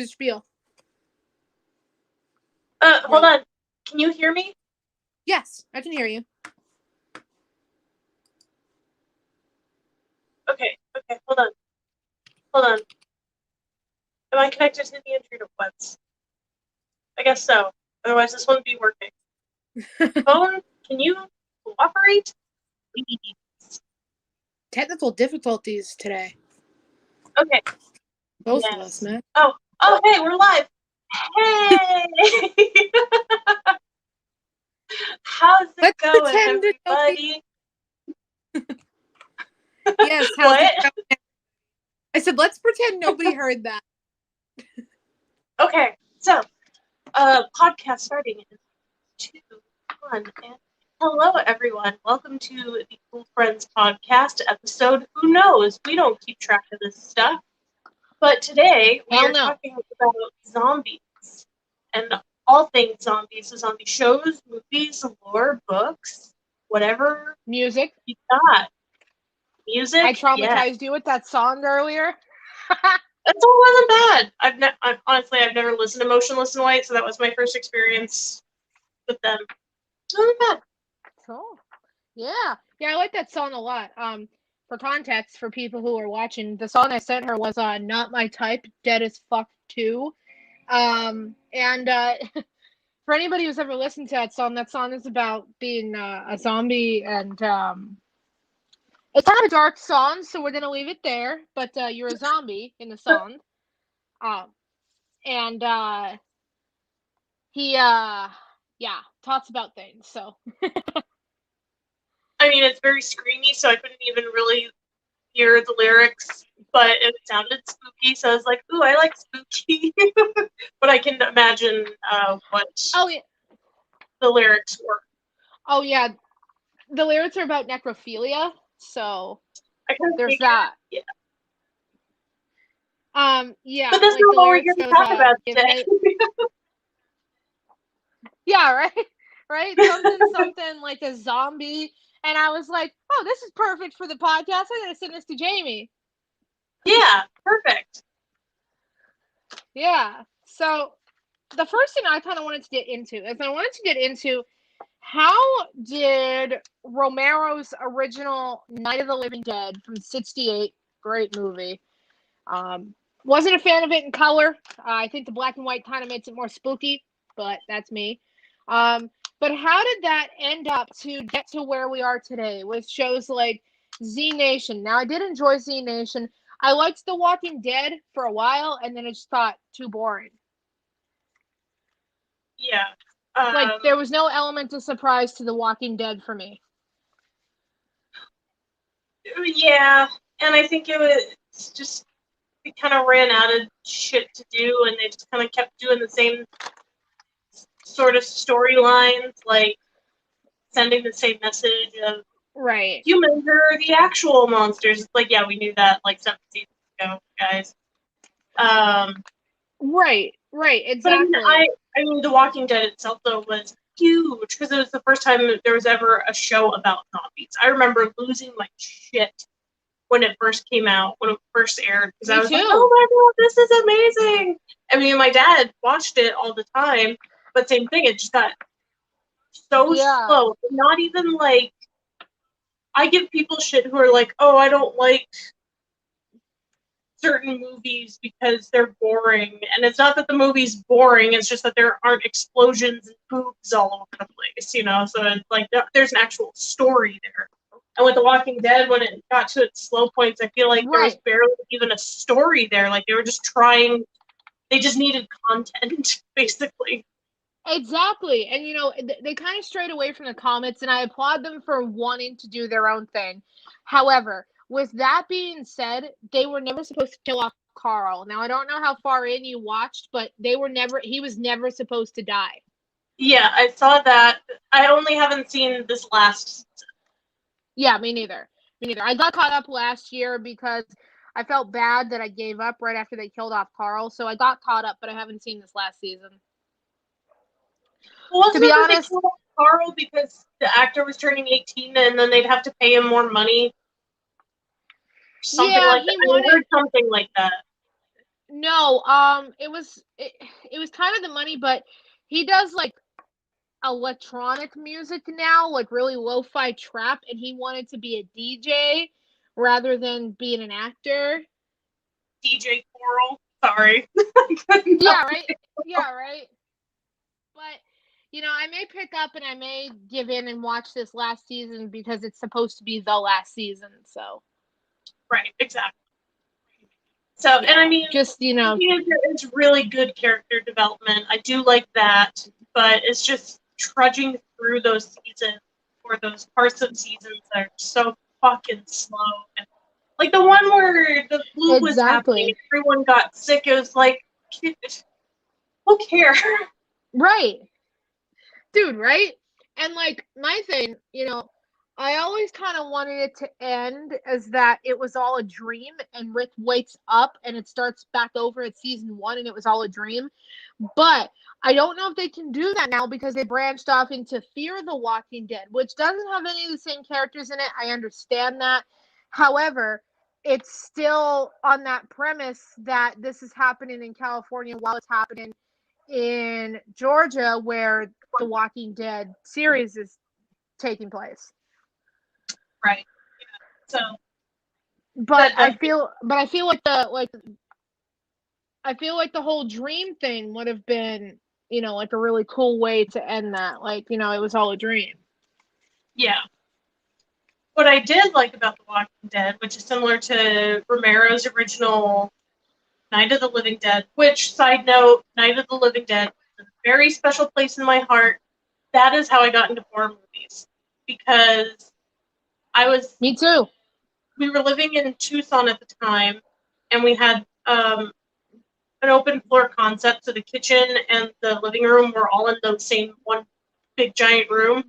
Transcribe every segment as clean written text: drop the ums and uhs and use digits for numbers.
Spiel. Hold on. Can you hear me? Yes, I can hear you. Okay, hold on. Am I connected to the internet once? I guess so. Otherwise, this wouldn't be working. Phone, can you cooperate? Please. Technical difficulties today. Okay. Both of us, man. Oh, hey, we're live. Hey! How's it going, everybody? Yes, how's it going? I said, let's pretend nobody heard that. Okay, so, podcast starting in 2, 1, and hello, everyone. Welcome to the Ghoulfriends podcast episode. Who knows? We don't keep track of this stuff. But today, we are talking about zombies. And all things zombies. So zombie shows, movies, lore, books, whatever. Music. You got. Music. I traumatized you with that song earlier. That song wasn't bad. I've never listened to Motionless in White, so that was my first experience with them. It wasn't bad. Cool. Yeah, I like that song a lot. For context, for people who are watching, the song I sent her was Not My Type, Dead as Fuck 2. For anybody who's ever listened to that song is about being a zombie, and it's kind of a dark song, so we're gonna leave it there. But you're a zombie in the song, he talks about things. So I mean, it's very screamy, so I couldn't even really hear the lyrics, but it sounded spooky, so I was like, ooh, I like spooky. But I can imagine what the lyrics were. Oh, yeah. The lyrics are about necrophilia, so there's that. Yeah. But that's not what we're going to talk about today. Yeah, right? Something like a zombie. And I was like, oh, this is perfect for the podcast. I'm going to send this to Jamie. Yeah, perfect. Yeah. So the first thing I kind of wanted to get into is how did Romero's original Night of the Living Dead from 1968, great movie. Wasn't a fan of it in color. I think the black and white kind of makes it more spooky, but that's me. But how did that end up to get to where we are today with shows like Z Nation? Now, I did enjoy Z Nation. I liked The Walking Dead for a while, and then I just thought too boring. Yeah. There was no element of surprise to The Walking Dead for me. Yeah, and I think it was just, we kind of ran out of shit to do, and they just kind of kept doing the same sort of storylines, like sending the same message of humans are the actual monsters. It's like, yeah, we knew that like 7 seasons ago, guys. Right, exactly. But I mean, The Walking Dead itself though was huge because it was the first time there was ever a show about zombies. I remember losing my shit when it first came out, when it first aired, because I was like, oh my god, this is amazing. I mean, my dad watched it all the time, but same thing, it just got so slow. Not even like, I give people shit who are like, oh, I don't like certain movies because they're boring, and it's not that the movie's boring, it's just that there aren't explosions and boobs all over the place, you know, so it's like, there's an actual story there. And with The Walking Dead, when it got to its slow points, I feel like there was barely even a story there. Like, they were just they just needed content, basically. Exactly. And, you know, they kind of strayed away from the comics, and I applaud them for wanting to do their own thing. However, with that being said, they were never supposed to kill off Carl. Now, I don't know how far in you watched, but he was never supposed to die. Yeah, I saw that. I only haven't seen this last season. Yeah, me neither. I got caught up last year because I felt bad that I gave up right after they killed off Carl. So I got caught up, but I haven't seen this last season. Well, to be honest, they killed off Carl because the actor was turning 18 and then they'd have to pay him more money. Something like that. I heard something like that. No, it was kind of the money, but he does like electronic music now, like really lo-fi trap, and he wanted to be a DJ rather than being an actor. DJ Coral. Sorry. I couldn't Yeah, help right. it. Yeah, right. But I may pick up and I may give in and watch this last season because it's supposed to be the last season. So Right, exactly. So, and I mean, just it's really good character development. I do like that, but it's just trudging through those seasons or those parts of seasons that are so fucking slow. And, like the one where the flu was happening, and everyone got sick. It was like, who cares? Right, dude. Right, and like my thing, I always kind of wanted it to end as that it was all a dream and Rick wakes up and it starts back over at season 1 and it was all a dream. But I don't know if they can do that now because they branched off into Fear the Walking Dead, which doesn't have any of the same characters in it. I understand that. However, it's still on that premise that this is happening in California while it's happening in Georgia where the Walking Dead series is taking place. Right. Yeah. So, but I feel like the whole dream thing would have been, like a really cool way to end that. Like, it was all a dream. Yeah. What I did like about The Walking Dead, which is similar to Romero's original Night of the Living Dead, which, side note, Night of the Living Dead is a very special place in my heart. That is how I got into horror movies. Because Me too. We were living in Tucson at the time, and we had an open floor concept, so the kitchen and the living room were all in the same one big giant room.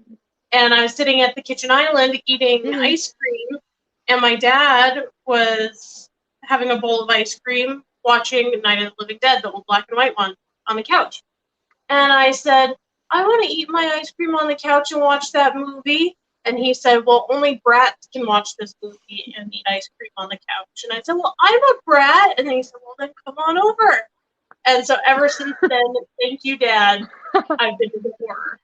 And I was sitting at the kitchen island eating ice cream, and my dad was having a bowl of ice cream, watching Night of the Living Dead, the old black and white one, on the couch. And I said, I want to eat my ice cream on the couch and watch that movie. And he said, well, only brats can watch this movie and eat ice cream on the couch. And I said, well, I'm a brat. And he said, well, then come on over. And so ever since then, thank you, Dad, I've been into horror.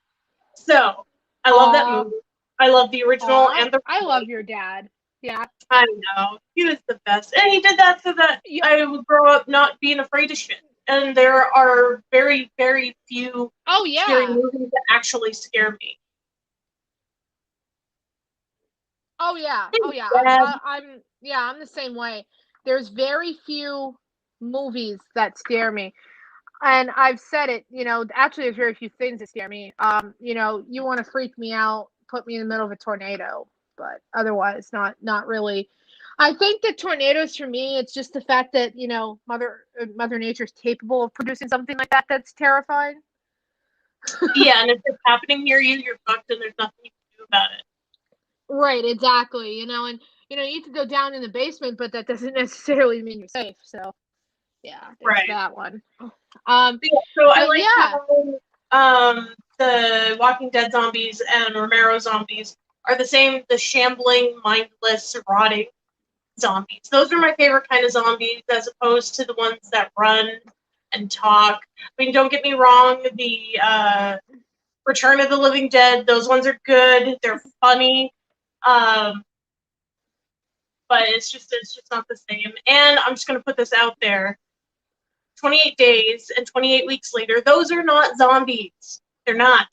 So I love that movie. I love the original and the remake. I love your dad. Yeah. I know. He was the best. And he did that so that I would grow up not being afraid of shit. And there are very, very few scary movies that actually scare me. Oh yeah. I'm the same way. There's very few movies that scare me. And I've said it, actually there's very few things that scare me. You want to freak me out, put me in the middle of a tornado, but otherwise not really. I think that tornadoes for me, it's just the fact that, Mother Nature's capable of producing something like that that's terrifying. Yeah, and if it's happening near you, you're fucked and there's nothing you can do about it. Right, exactly. And you can go down in the basement, but that doesn't necessarily mean you're safe. So yeah, there's that one. So I like how the Walking Dead zombies and Romero zombies are the same, the shambling, mindless, rotting zombies. Those are my favorite kind of zombies as opposed to the ones that run and talk. I mean, don't get me wrong, the Return of the Living Dead, those ones are good. They're funny. But it's just not the same. And I'm just going to put this out there. 28 days and 28 weeks later, those are not zombies. They're not.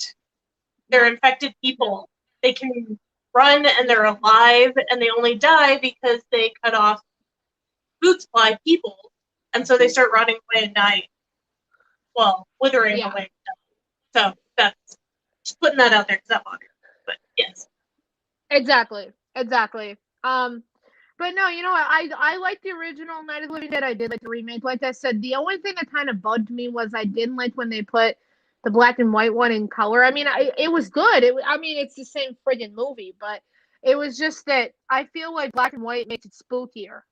They're infected people. They can run and they're alive, and they only die because they cut off food supply people, and so they start rotting away and dying. Well, withering away. So that's just putting that out there because that bothers me. But yes. Exactly. But no, I like the original Night of the Living Dead. I did like the remake. Like I said, the only thing that kind of bugged me was I didn't like when they put the black and white one in color. I mean, it was good. It's the same friggin' movie, but it was just that I feel like black and white makes it spookier.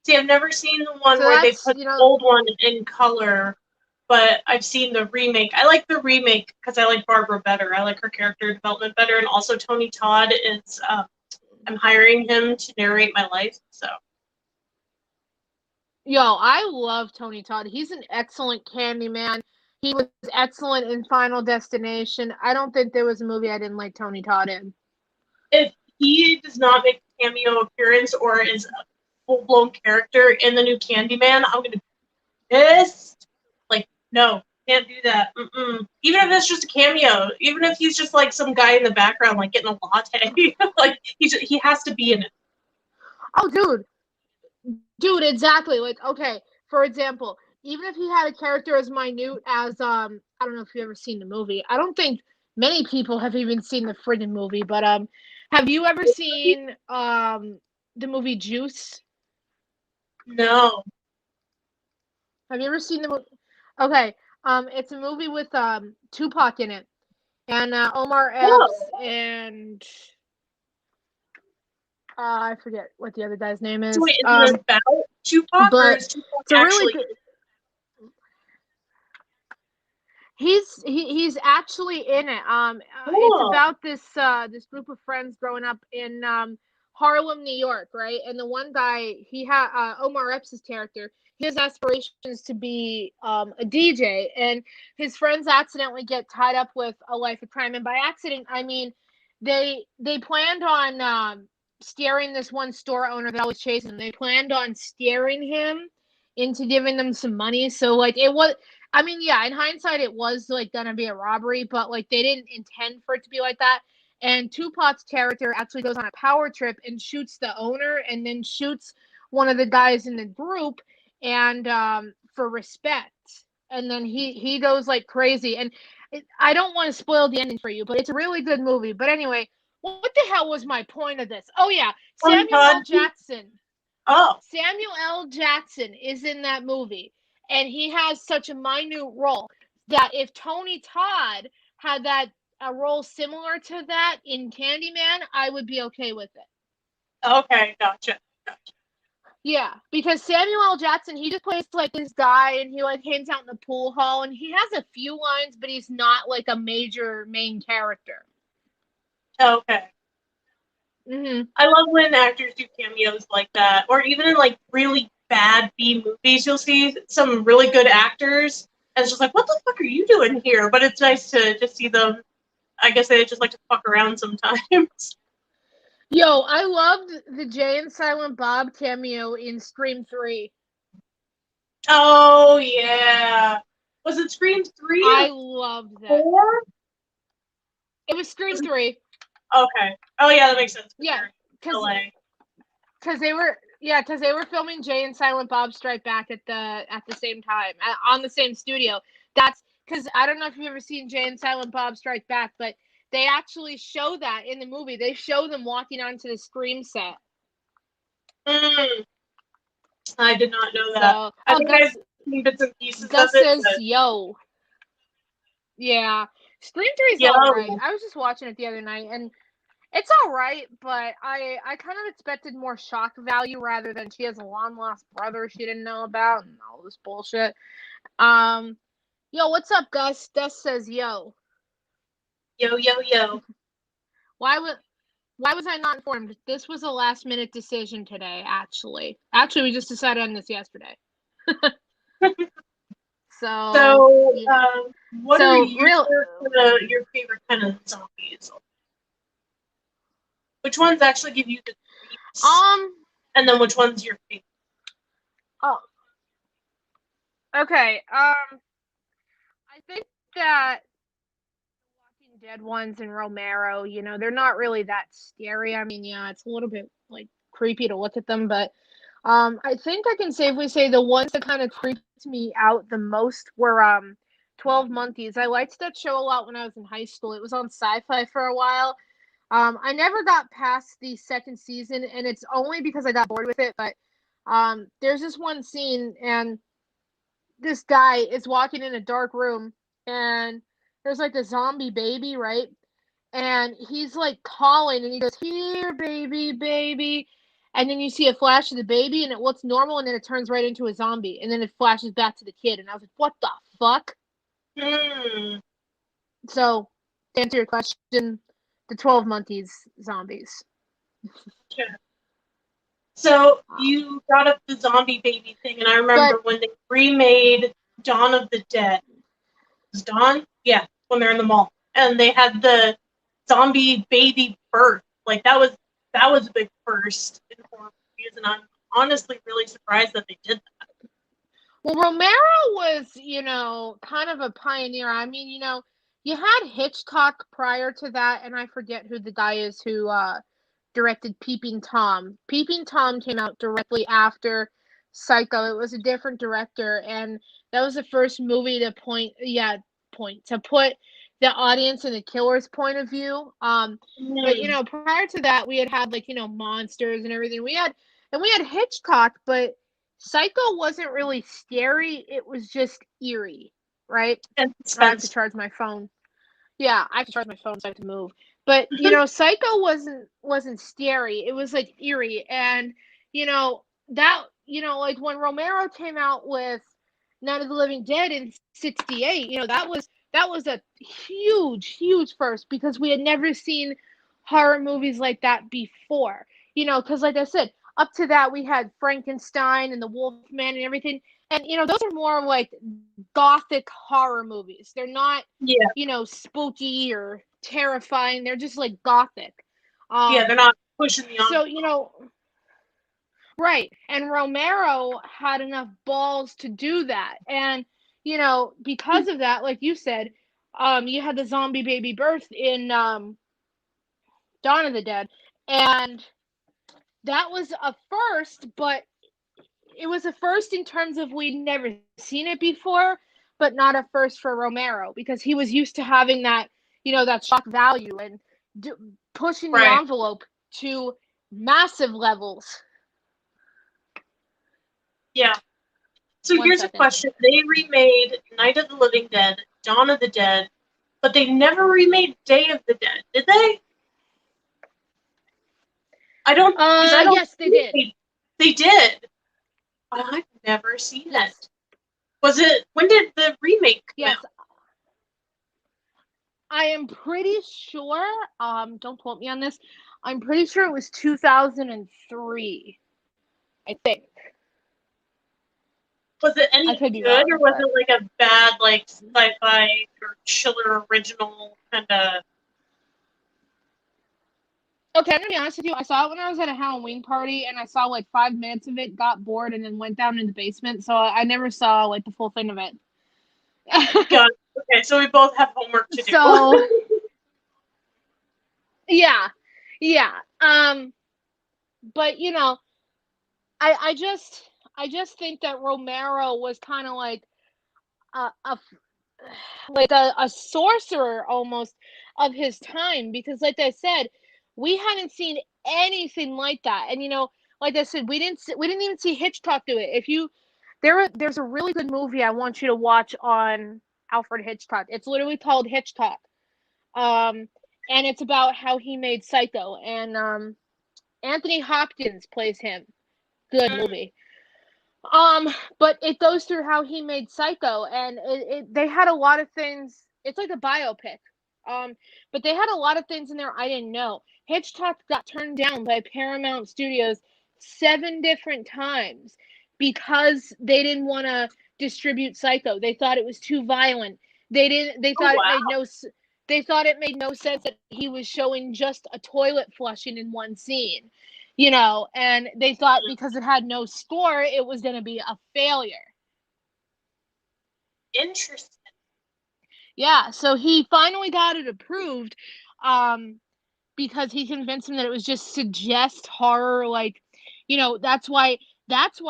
See, I've never seen the one where they put the old one in color, but I've seen the remake. I like the remake because I like Barbara better. I like her character development better, and also Tony Todd is. I'm hiring him to narrate my life, so. Yo, I love Tony Todd. He's an excellent Candyman. He was excellent in Final Destination. I don't think there was a movie I didn't like Tony Todd in. If he does not make a cameo appearance or is a full-blown character in the new Candyman, I'm gonna be pissed. Like, no, can't do that. Mm-mm. Even if it's just a cameo, even if he's just like some guy in the background, like getting a latte, like he has to be in it. Oh, dude, exactly. Like, okay, for example, even if he had a character as minute as I don't know if you've ever seen the movie. I don't think many people have even seen the friggin' movie, but have you ever seen the movie Juice? No. Have you ever seen the movie? Okay, it's a movie with Tupac in it, and Omar Epps, Oh. and I forget what the other guy's name is. So wait, is it about Tupac, or But is Tupac it's a really actually? good. He's actually in it. It's Cool. about this group of friends growing up in Harlem, New York, right? And the one guy, Omar Epps' character. He has aspirations to be a DJ, and his friends accidentally get tied up with a life of crime. And by accident, I mean they planned on steering this one store owner that always chases him. They planned on steering him into giving them some money. So like it was. I mean, yeah, in hindsight, it was like gonna be a robbery, but like they didn't intend for it to be like that. And Tupac's character actually goes on a power trip and shoots the owner, and then shoots one of the guys in the group, and for respect. And then he goes like crazy. And I don't want to spoil the ending for you, but it's a really good movie. But anyway, what the hell was my point of this? Oh yeah, Samuel L. Jackson. Oh. Samuel L. Jackson is in that movie, and he has such a minute role that if Tony Todd had a role similar to that in Candyman, I would be okay with it. Okay, gotcha. Yeah, because Samuel L. Jackson, he just plays like this guy, and he like hangs out in the pool hall, and he has a few lines, but he's not like a major main character. Okay. Mm-hmm. I love when actors do cameos like that, or even in like really bad B movies, you'll see some really good actors, and it's just like, what the fuck are you doing here? But it's nice to just see them. I guess they just like to fuck around sometimes. Yo, I loved the Jay and Silent Bob cameo in Scream 3. Oh yeah, was it Scream 3? I loved that. 4? It was Scream 3. Okay. Oh yeah, that makes sense. Yeah, because they were filming Jay and Silent Bob Strike Back at the same time on the same studio. That's because I don't know if you've ever seen Jay and Silent Bob Strike Back, but they actually show that in the movie. They show them walking onto the Scream set. I did not know that. So, I think I've seen bits and pieces Gus of it. says, "Yo." Yeah, Scream 3 is all right. I was just watching it the other night, and it's all right, but I kind of expected more shock value rather than she has a long lost brother she didn't know about and all this bullshit. Yo, what's up, Gus? Gus says, "Yo, yo." why was I not informed? This was a last minute decision today. Actually, we just decided on this yesterday." So, yeah. what are your favorite kind of zombies? Which ones actually give you the creeps? And then which one's your favorite? Oh. Okay. I think that the Walking Dead ones and Romero, they're not really that scary. I mean, yeah, it's a little bit like creepy to look at them, but I think I can safely say the ones that kind of creeped me out the most were 12 Monkeys. I liked that show a lot when I was in high school. It was on Sci-Fi for a while. I never got past the second season, and it's only because I got bored with it, but there's this one scene, and this guy is walking in a dark room, and there's like a zombie baby, right? And he's like calling, and he goes, "Here, baby, baby." And then you see a flash of the baby, and it looks normal, and then it turns right into a zombie, and then it flashes back to the kid, and I was like, "What the fuck?" So, to answer your question, the 12 Monkeys zombies. Yeah. So you brought up the zombie baby thing, and I remember when they remade Dawn of the Dead. Was Dawn? Yeah, when they're in the mall, and they had the zombie baby birth. Like that was a big first in horror movies, and I'm honestly really surprised that they did that. Well, Romero was, kind of a pioneer. I mean, you had Hitchcock prior to that, and I forget who the guy is who directed Peeping Tom. Peeping Tom came out directly after Psycho. It was a different director, and that was the first movie to put the audience in the killer's point of view. But prior to that, we had like monsters and everything. We had Hitchcock, but Psycho wasn't really scary. It was just eerie, right? And I have to charge my phone. Yeah, I have to charge my phone so I have to move. But Psycho wasn't scary. It was like eerie, and that like when Romero came out with Night of the Living Dead in '68, that was a huge first because we had never seen horror movies like that before. Because like I said, up to that we had Frankenstein and the Wolfman and everything, and those are more like gothic horror movies. They're not spooky or terrifying. They're just like gothic. They're not pushing the envelope. So right, and Romero had enough balls to do that, and because of that, like you said, you had the zombie baby birth in Dawn of the Dead, and that was a first, but it was a first in terms of we'd never seen it before, but not a first for Romero because he was used to having that, that shock value and pushing the envelope to massive levels. Yeah. So here's a question. They remade Night of the Living Dead, Dawn of the Dead, but they never remade Day of the Dead, did they? I don't yes, they did. They did. I've never seen it. When did the remake come out? I am pretty sure, don't quote me on this, I'm pretty sure it was 2003, I think. Was it any good, or was it like a bad, like, sci-fi or chiller original kind of? Okay, I'm gonna be honest with you. I saw it when I was at a Halloween party, and I saw like 5 minutes of it, got bored, and then went down in the basement. So I never saw like the full thing of it. Got it. Okay, so we both have homework to do. So yeah. But I just think that Romero was kind of like a sorcerer almost of his time because, like I said, we hadn't seen anything like that, and like I said, we didn't even see Hitchcock do it. There's a really good movie I want you to watch on Alfred Hitchcock. It's literally called Hitchcock, and it's about how he made Psycho, and Anthony Hopkins plays him. Good movie. But it goes through how he made Psycho, and they had a lot of things. It's like a biopic. But they had a lot of things in there I didn't know. Hitchcock got turned down by Paramount Studios 7 different times because they didn't want to distribute Psycho. They thought it was too violent. They thought it made no sense that he was showing just a toilet flushing in one scene. And they thought because it had no score, it was going to be a failure. Interesting. Yeah, so he finally got it approved because he convinced him that it was just suggest horror, like, that's why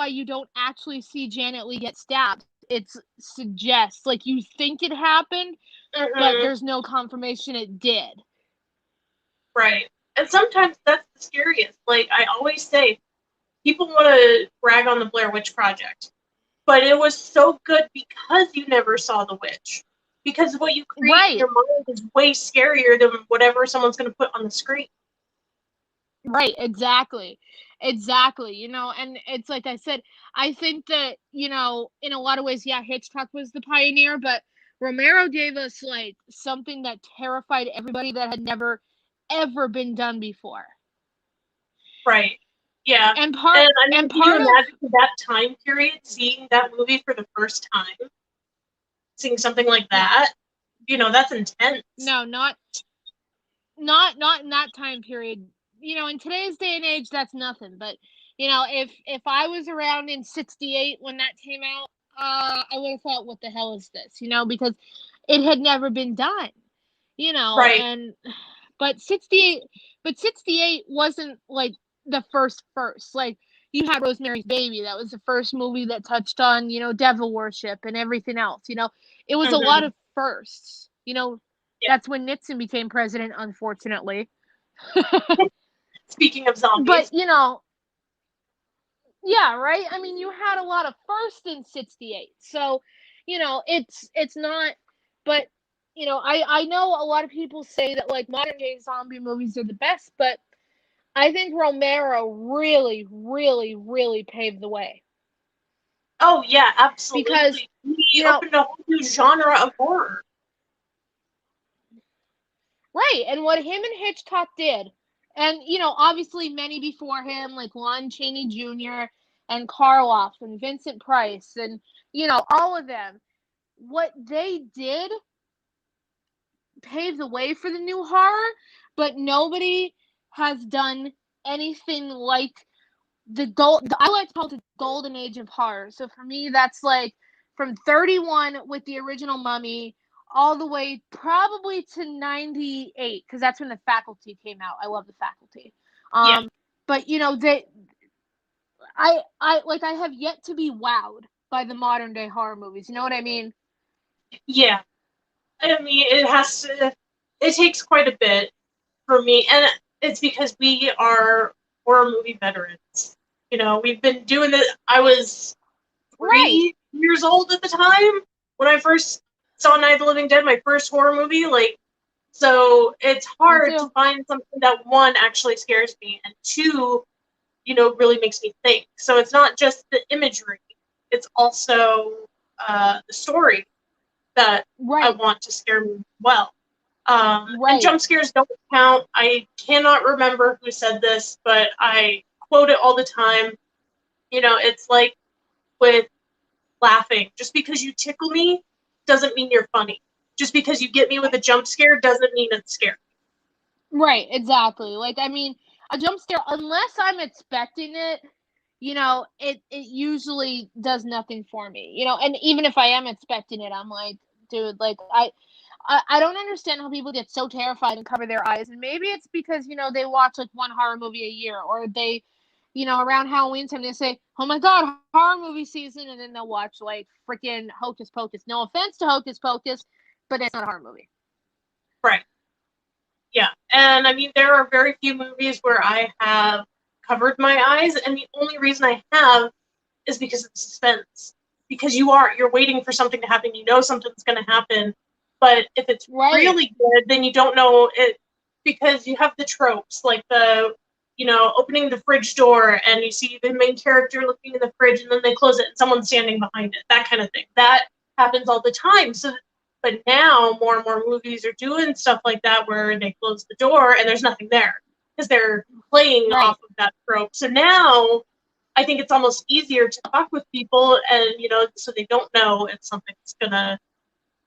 you don't actually see Janet Leigh get stabbed. It's suggest, like you think it happened, but there's no confirmation it did. Right. And sometimes that's the scariest. Like I always say, people want to brag on the Blair Witch Project, but it was so good because you never saw the witch. Because what you create in your mind is way scarier than whatever someone's going to put on the screen. Right, exactly. And it's like I said, I think that, in a lot of ways, yeah, Hitchcock was the pioneer, but Romero gave us like something that terrified everybody that had never ever been done before. Right. Yeah. And part And I mean, and can you part of imagine that time period, seeing that movie for the first time, seeing something like that? That's intense. no, not in that time period. In today's day and age, that's nothing. But if I was around in '68 when that came out, I would have thought, "What the hell is this?" Because it had never been done. Right. And but '68 wasn't like the first. Like, you had Rosemary's Baby. That was the first movie that touched on devil worship and everything else. It was a lot Mhm. of firsts. Yeah. That's when Nixon became president, unfortunately. Speaking of zombies. But yeah, right. I mean, you had a lot of firsts in '68, so it's not. But I know a lot of people say that like modern day zombie movies are the best, but I think Romero really, really, really paved the way. Oh yeah, absolutely. Because He opened a whole new genre of horror. right, and what him and Hitchcock did, and obviously many before him, like Lon Chaney Jr. and Karloff and Vincent Price, and all of them, what they did paved the way for the new horror, but nobody has done anything like I like to call it the golden age of horror. So for me, that's like from 31 with the original Mummy all the way probably to 98, because that's when The Faculty came out. I love The Faculty. Yeah. But I have yet to be wowed by the modern day horror movies. You know what I mean? Yeah. I mean, it takes quite a bit for me, and it's because we are horror movie veterans. We've been doing it. I was Right. 3 years old at the time when I first saw Night of the Living Dead, my first horror movie. So it's hard to find something that, one, actually scares me, and two, really makes me think. So it's not just the imagery; it's also the story that I want to scare me well. And jump scares don't count. I cannot remember who said this, but I quote it all the time. It's like with laughing. Just because you tickle me doesn't mean you're funny. Just because you get me with a jump scare doesn't mean it's scary. Right, exactly. Like, I mean, a jump scare, unless I'm expecting it, it usually does nothing for me. And even if I am expecting it, I'm like, dude, like I don't understand how people get so terrified and cover their eyes. And maybe it's because, they watch like one horror movie a year, or they, around Halloween time they say, "Oh my god, horror movie season," and then they'll watch like freaking Hocus Pocus. No offense to Hocus Pocus, but it's not a horror movie. Right. Yeah. And I mean, there are very few movies where I have covered my eyes, and the only reason I have is because of suspense. Because you're waiting for something to happen, something's going to happen, but if it's really good, then you don't know it, because you have the tropes, like the, opening the fridge door and you see the main character looking in the fridge and then they close it and someone's standing behind it, that kind of thing. That happens all the time. But now more and more movies are doing stuff like that where they close the door and there's nothing there because they're playing off of that trope. So now I think it's almost easier to talk with people and, so they don't know if something's going to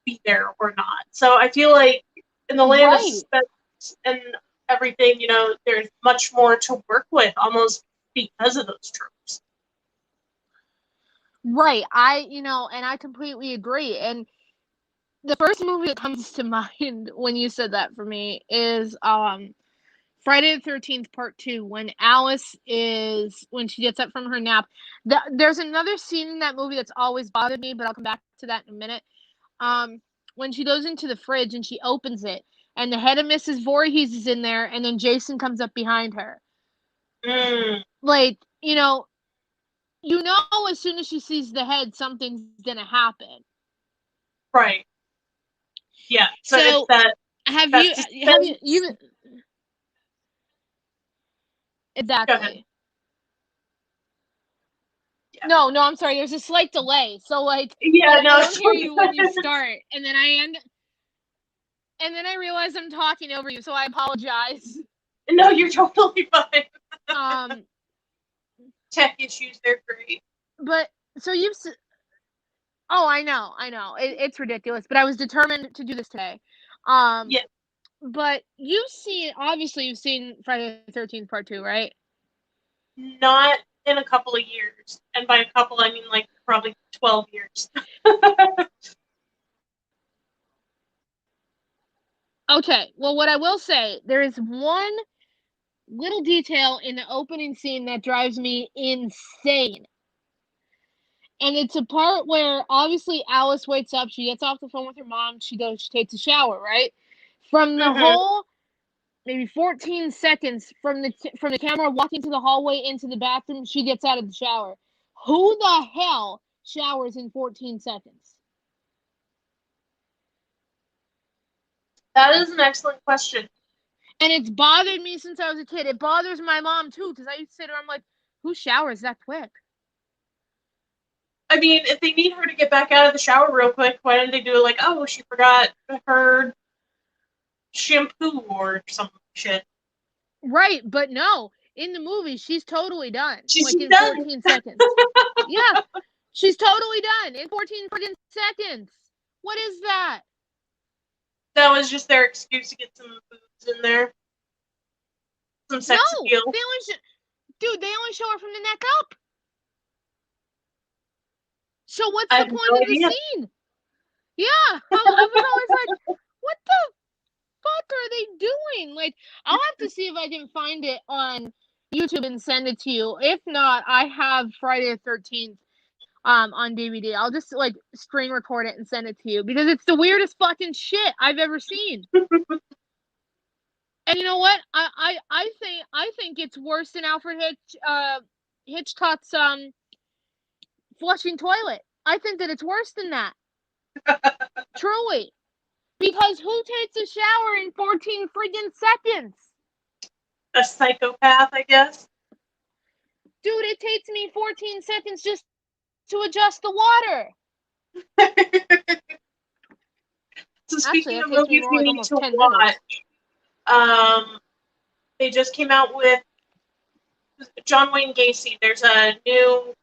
be there or not. So I feel like in the land of suspense and everything, there's much more to work with almost because of those tropes. Right. And I completely agree. And the first movie that comes to mind when you said that for me is Friday the 13th Part 2, when she gets up from her nap. There's another scene in that movie that's always bothered me, but I'll come back to that in a minute. When she goes into the fridge and she opens it, and the head of Mrs. Voorhees is in there, and then Jason comes up behind her. Like, as soon as she sees the head, something's gonna happen. Right. Yeah. So it's that. Have you exactly. Yeah. No, I'm sorry. There's a slight delay. So like, I don't hear you when you start, and then I realize I'm talking over you, so I apologize. No, you're totally fine. tech issues, they're great. But so oh, I know. It's ridiculous, but I was determined to do this today. Yeah. But obviously you've seen Friday the 13th Part 2, right? Not in a couple of years. And by a couple, I mean like probably 12 years. Okay, well, what I will say, there is one little detail in the opening scene that drives me insane. And it's a part where obviously Alice wakes up, she gets off the phone with her mom, she takes a shower, right? From the whole maybe 14 seconds from the camera walking to the hallway into the bathroom, she gets out of the shower. Who the hell showers in 14 seconds? That is an excellent question. And it's bothered me since I was a kid. It bothers my mom too, because I used to say to her, I'm like, who showers that quick? I mean, if they need her to get back out of the shower real quick, why didn't they do it like, oh, she forgot her shampoo or some shit? Right, but no. In the movie, she's totally done. She's in done. 14 seconds. Yeah, she's totally done in 14 freaking seconds. What is that? That was just their excuse to get some boobs in there. Some sex appeal. Dude, they only show her from the neck up. So what's I the have point no of the idea. scene? Yeah, I was always like, what the fuck are they doing? Like, I'll have to see if I can find it on YouTube and send it to you. If not, I have Friday the 13th on DVD. I'll just like screen record it and send it to you because it's the weirdest fucking shit I've ever seen. And you know what? I think it's worse than Alfred Hitchcock's flushing toilet. I think that it's worse than that. Truly. Because who takes a shower in 14 friggin' seconds? A psychopath, I guess. Dude, it takes me 14 seconds just to adjust the water. So Actually, speaking that of takes me movies more we like need almost to 10 watch, minutes. They just came out with John Wayne Gacy. There's a new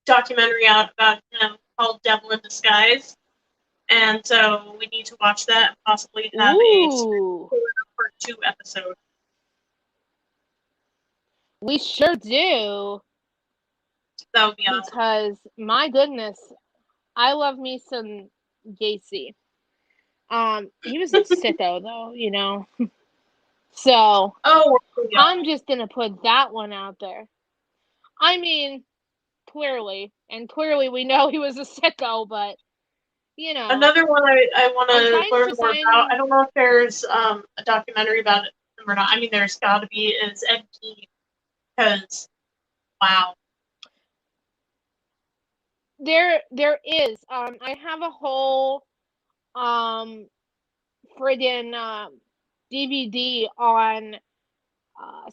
documentary out about him called Devil in Disguise. And so we need to watch that and possibly have a part 2 episode. We sure do. That would be awesome. Because, my goodness, I love me some Gacy. He was a sicko, though, you know. So, yeah. I'm just gonna put that one out there. I mean, clearly we know he was a sicko, but, you know. Another one I want to learn more about, I don't know if there's a documentary about it or not. I mean, there's got to be, is Ed Gein. Because, wow. There is. I have a whole friggin' DVD on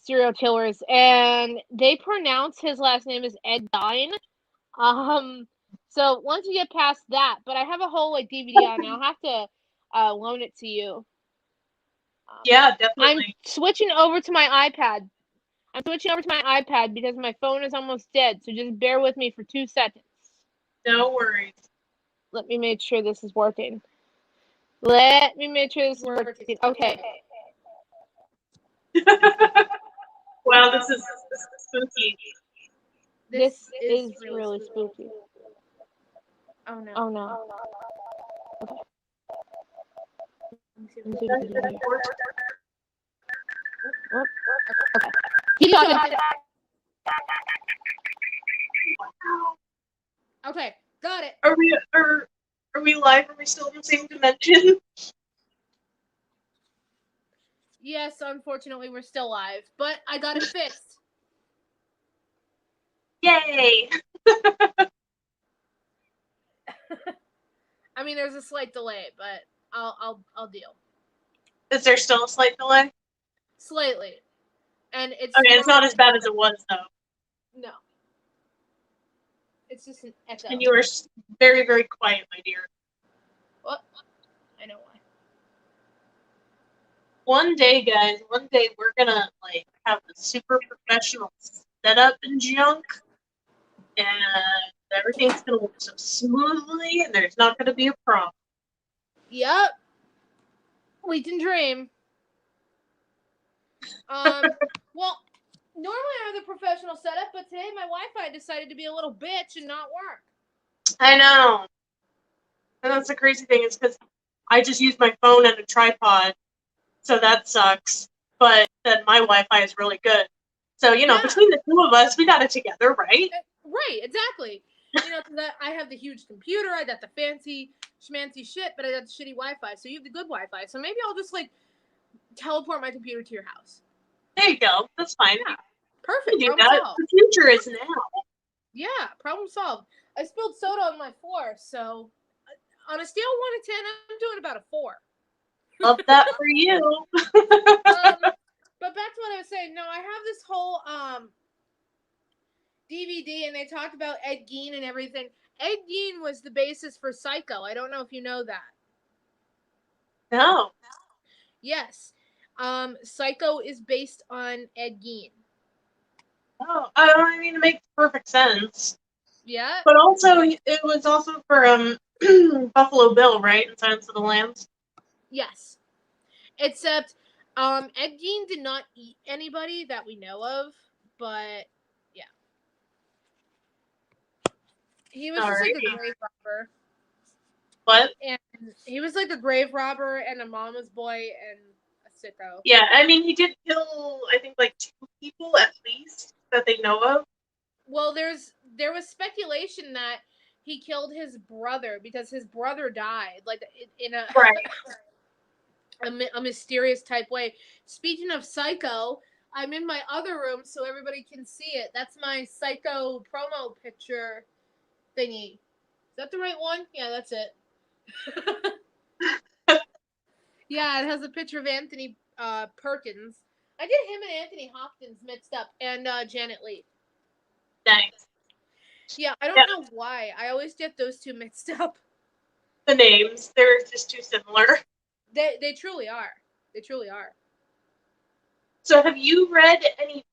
serial killers, and they pronounce his last name as Ed Gein. So once you get past that, but I have a whole like DVD on it. I'll have to loan it to you. Yeah, definitely. I'm switching over to my iPad. Because my phone is almost dead, so just bear with me for 2 seconds. No worries. Let me make sure this is working. Okay. Wow, this is spooky. This is really spooky. Oh no. Okay. Okay. Keep talking. Okay, got it. Are we live? Are we still in the same dimension? Yes, unfortunately, we're still live, but I got it fixed. Yay! I mean, there's a slight delay, but I'll deal. Is there still a slight delay? Slightly, and it's okay. It's not as bad as it was, though. No, it's just an echo. And you were very, very quiet, my dear. What? I know why. One day, guys. One day we're gonna like have a super professional setup and junk. and everything's going to work so smoothly, and there's not going to be a problem. Yep. We can dream. Well, normally I have the professional setup, but today my Wi-Fi decided to be a little bitch and not work. I know. And that's the crazy thing is because I just use my phone and a tripod, so that sucks. But then my Wi-Fi is really good. So, you know, between the two of us, we got it together, right? Right, exactly. You know, I have the huge computer, I got the fancy schmancy shit, but I got the shitty Wi-Fi. So you have the good Wi-Fi. So maybe I'll just, like, teleport my computer to your house. There you go. That's fine. Yeah. Perfect. Do Problem that. solved. The future is now. Yeah, problem solved. I spilled soda on my floor, so on a scale of 1 to 10, I'm doing about a 4. Love that for you. But back to what I was saying. No, I have this whole DVD, and they talked about Ed Gein and everything. Ed Gein was the basis for Psycho. I don't know if you know that. No. Yes. Psycho is based on Ed Gein. Oh, I mean, it makes perfect sense. Yeah. But also, it was also for Buffalo Bill, right? In Silence of the Lambs. Yes. Except, Ed Gein did not eat anybody that we know of, but yeah. He was just like a grave robber. What? And he was like a grave robber and a mama's boy and a sicko. Yeah, I mean, he did kill, I think, like 2 people at least that they know of. Well, there was speculation that he killed his brother because his brother died, like in a a mysterious type way. Speaking of Psycho, I'm in my other room so everybody can see it. That's my Psycho promo picture thingy. Is that the right one? Yeah, that's it. Yeah, it has a picture of Anthony Perkins. I get him and Anthony Hopkins mixed up, and Janet Leigh. Nice. Yeah, I don't know why. I always get those two mixed up. The names, they're just too similar. They truly are. They truly are. So have you read any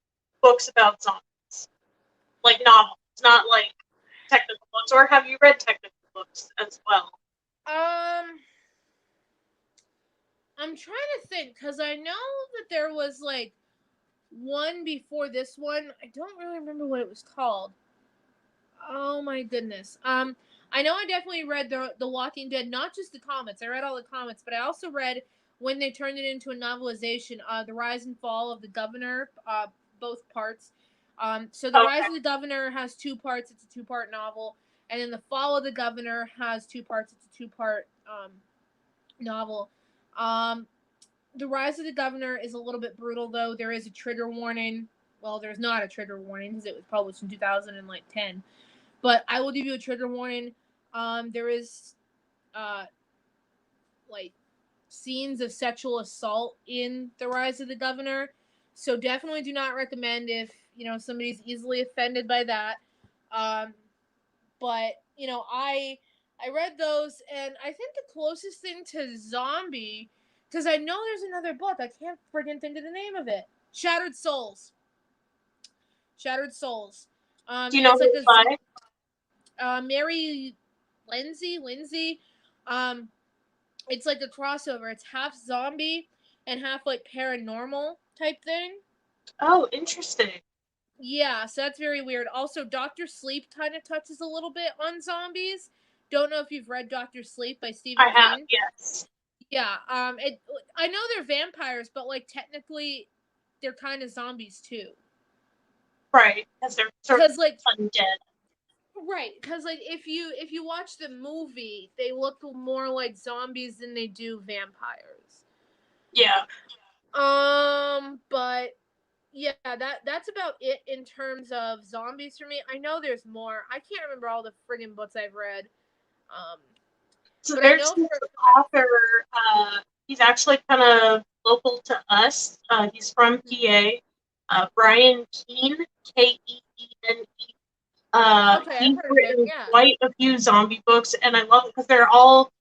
books about zombies? Like novels, not like technical books, or have you read technical books as well? I'm trying to think, because I know that there was, like, one before this one. I don't really remember what it was called. Oh, my goodness. I know I definitely read The Walking Dead, not just the comics. I read all the comics, but I also read, when they turned it into a novelization, The Rise and Fall of the Governor, both parts. So The Rise of the Governor has 2 parts. It's a 2-part novel. And then The Fall of the Governor has 2 parts. It's a 2-part novel. The Rise of the Governor is a little bit brutal, though. There is a trigger warning. Well, there's not a trigger warning because it was published in 2010. But I will give you a trigger warning. There is, like, scenes of sexual assault in The Rise of the Governor. So definitely do not recommend if, somebody's easily offended by that. But, I read those, and I think the closest thing to zombie, because I know there's another book. I can't friggin' think of the name of it. Shattered Souls. Shattered Souls. Do you know who's by? Mary Lindsay. It's like a crossover. It's half zombie and half like paranormal type thing. Oh, interesting. Yeah, so that's very weird. Also, Dr. Sleep kind of touches a little bit on zombies. Don't know if you've read Dr. Sleep by Stephen King. I have, yes. Yeah, I know they're vampires, but like technically, they're kind of zombies too. Right, because they're sort of like undead. Right, because like if you watch the movie, they look more like zombies than they do vampires. Yeah. But yeah, that's about it in terms of zombies for me. I know there's more. I can't remember all the friggin' books I've read. So there's this author. He's actually kind of local to us. He's from PA. Brian Keene, Keene. He's written quite a few zombie books, and I love it because they're all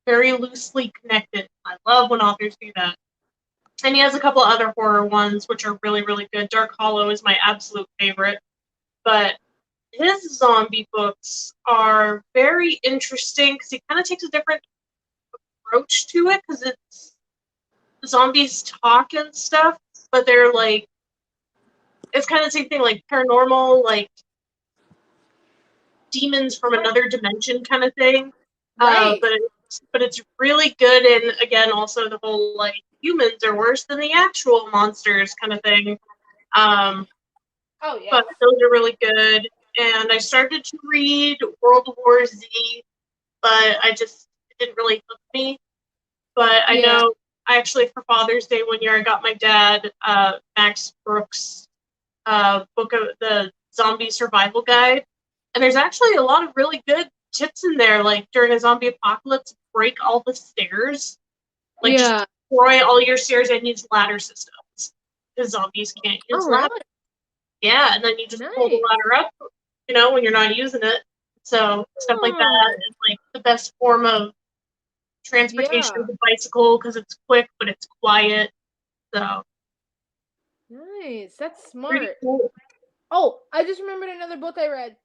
very loosely connected. I love when authors do that. And he has a couple other horror ones, which are really, really good. Dark Hollow is my absolute favorite. But his zombie books are very interesting because he kind of takes a different approach to it because it's zombies talk and stuff, but they're like, it's kind of the same thing, like paranormal, like demons from another dimension kind of thing. Right. But it's really good, and again, also the whole like humans are worse than the actual monsters kind of thing. Oh yeah. But those are really good. And I started to read World War Z, but it didn't really hook me. But I Yeah. know I actually, for Father's Day one year, I got my dad Max Brooks' book of the Zombie Survival Guide. And there's actually a lot of really good tips in there, like during a zombie apocalypse, break all the stairs. Like, just destroy all your stairs and use ladder systems. Because zombies can't use ladders. Really? Yeah, and then you just pull the ladder up, when you're not using it. So stuff like that is like the best form of transportation with a bicycle because it's quick but it's quiet. So nice. That's pretty smart. cool. Oh, I just remembered another book I read.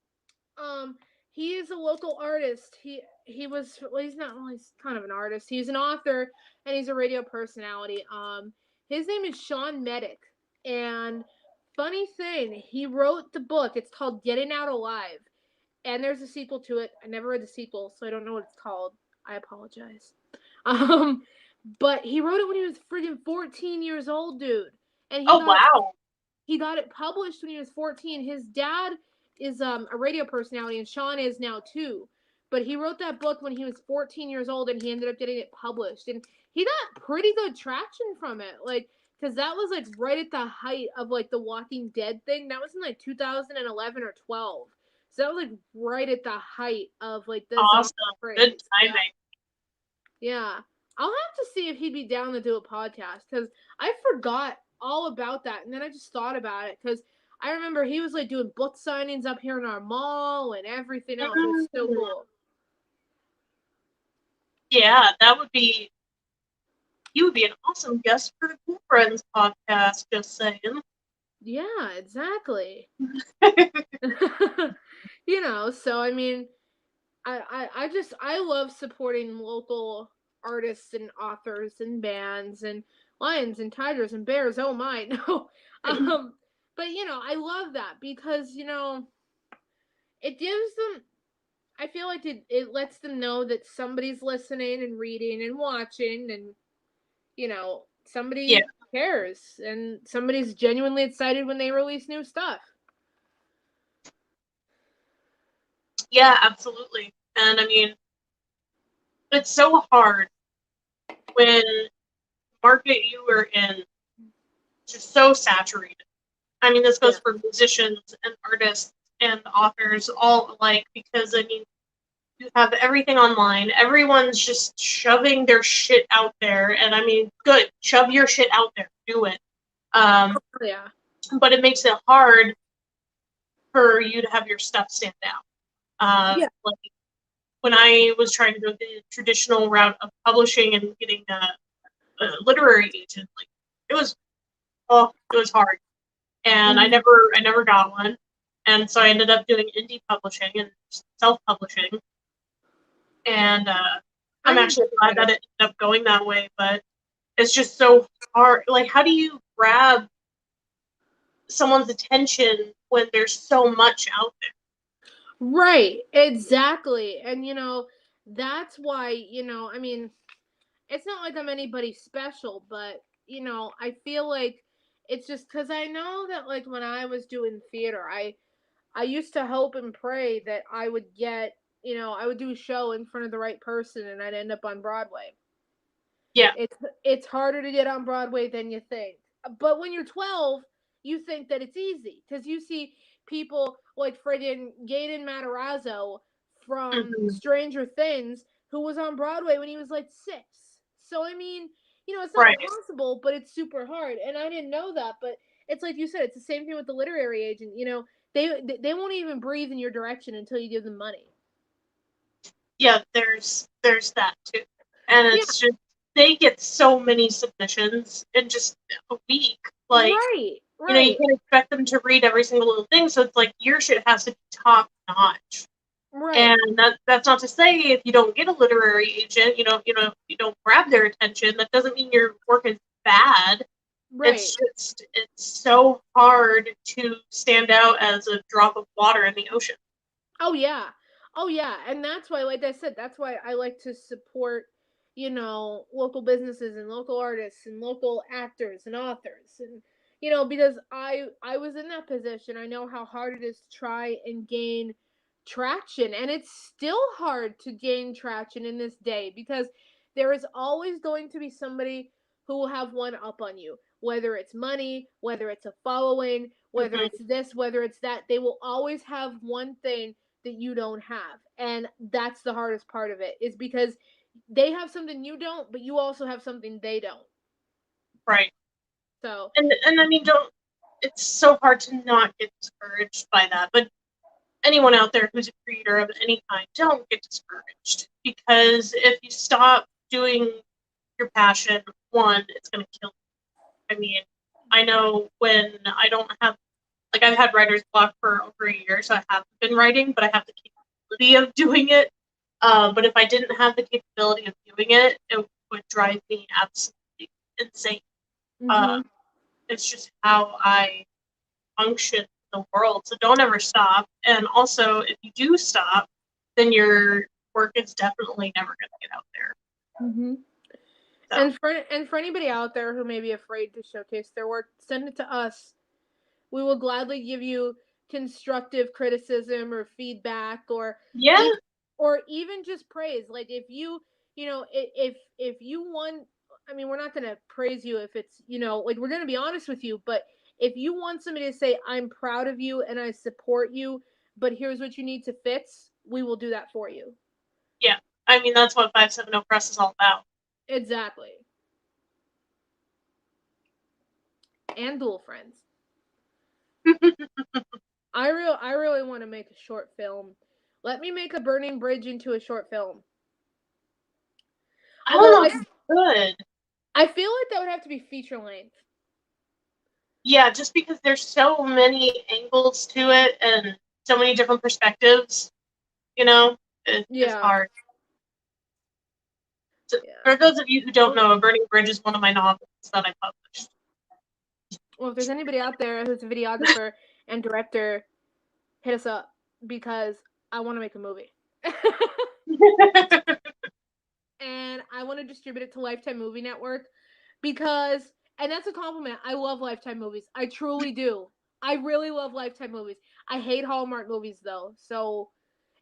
He is a local artist. He was, well, he's not, well, he's kind of an artist. He's an author and he's a radio personality. His name is Sean Medic, and funny thing, he wrote the book. It's called Getting Out Alive, and there's a sequel to it. I never read the sequel, so I don't know what it's called. I apologize. But he wrote it when he was friggin' 14 years old, dude. And he got it published when he was 14. His dad is a radio personality, and Sean is now too. But he wrote that book when he was 14 years old, and he ended up getting it published. And he got pretty good traction from it, like, because that was like right at the height of like the Walking Dead thing. That was in like 2011 or 12. So that was like right at the height of like the awesome. Zombie Good timing. Yeah. I'll have to see if he'd be down to do a podcast because I forgot all about that, and then I just thought about it because I remember he was like doing book signings up here in our mall and everything else. It was so cool. Yeah, you would be an awesome guest for the Ghoulfriends podcast, just saying. Yeah, exactly. So I mean, I love supporting local artists and authors and bands and lions and tigers and bears. Oh my, no. But I love that because it gives them. I feel like it lets them know that somebody's listening and reading and watching, and somebody cares, and somebody's genuinely excited when they release new stuff. Yeah, absolutely. And I mean, it's so hard when market you are in just so saturated. I mean, this goes for musicians and artists and authors all alike because I mean, you have everything online. Everyone's just shoving their shit out there, and I mean, good, shove your shit out there, do it. But it makes it hard for you to have your stuff stand out. Like when I was trying to go the traditional route of publishing and getting a literary agent, like it was hard, and I never got one, and so I ended up doing indie publishing and self-publishing, and I'm actually glad that it ended up going that way, but it's just so hard. Like, how do you grab someone's attention when there's so much out there? Right, exactly. And that's why, I mean, it's not like I'm anybody special, but I feel like it's just because I know that like when I was doing theater, I used to hope and pray that I would get, I would do a show in front of the right person and I'd end up on Broadway. Yeah. It's harder to get on Broadway than you think. But when you're 12, you think that it's easy because you see people like friggin' Gaten Matarazzo from Stranger Things who was on Broadway when he was like 6. So I mean, it's not impossible, but it's super hard. And I didn't know that, but it's like you said, it's the same thing with the literary agent. They won't even breathe in your direction until you give them money. Yeah, there's that too, and it's just they get so many submissions in just a week. Like, You know, you Right. can't expect them to read every single little thing, so it's like your shit has to be top notch. Right. And that's not to say if you don't get a literary agent, you don't grab their attention. That doesn't mean your work is bad. Right. It's so hard to stand out as a drop of water in the ocean. Oh yeah. Oh yeah. And that's why, like I said, that's why I like to support, local businesses and local artists and local actors and authors. And because I was in that position. I know how hard it is to try and gain traction. And it's still hard to gain traction in this day because there is always going to be somebody who will have one up on you. Whether it's money, whether it's a following, whether it's this, whether it's that, they will always have one thing that you don't have. And that's the hardest part of it, is because they have something you don't, but you also have something they don't. Right. So and I mean, it's so hard to not get discouraged by that. But anyone out there who's a creator of any kind, don't get discouraged, because if you stop doing your passion, one, it's going to kill you. I mean, I know when I don't have, like, I've had writer's block for over a year, so I haven't been writing, but I have the capability of doing it. But if I didn't have the capability of doing it, it would drive me absolutely insane. It's just how I function in the world. So don't ever stop. And also, if you do stop, then your work is definitely never going to get out there. So. And for anybody out there who may be afraid to showcase their work, send it to us. We will gladly give you constructive criticism or feedback, or even just praise. Like if you if you want, I mean, we're not going to praise you if it's, like, we're going to be honest with you, but if you want somebody to say, I'm proud of you and I support you, but here's what you need to fix, we will do that for you. Yeah. I mean, that's what 570 Press is all about. Exactly. And Ghoulfriends. I really want to make a short film. Let me make a burning bridge into a short film. Although good. I feel like that would have to be feature length. Yeah, just because there's so many angles to it and so many different perspectives, it's hard. So, for those of you who don't know, A Burning Bridge is one of my novels that I published. Well, if there's anybody out there who's a videographer and director, hit us up, because I want to make a movie. And I want to distribute it to Lifetime Movie Network because, and that's a compliment, I love Lifetime movies. I truly do. I really love Lifetime movies. I hate Hallmark movies, though. So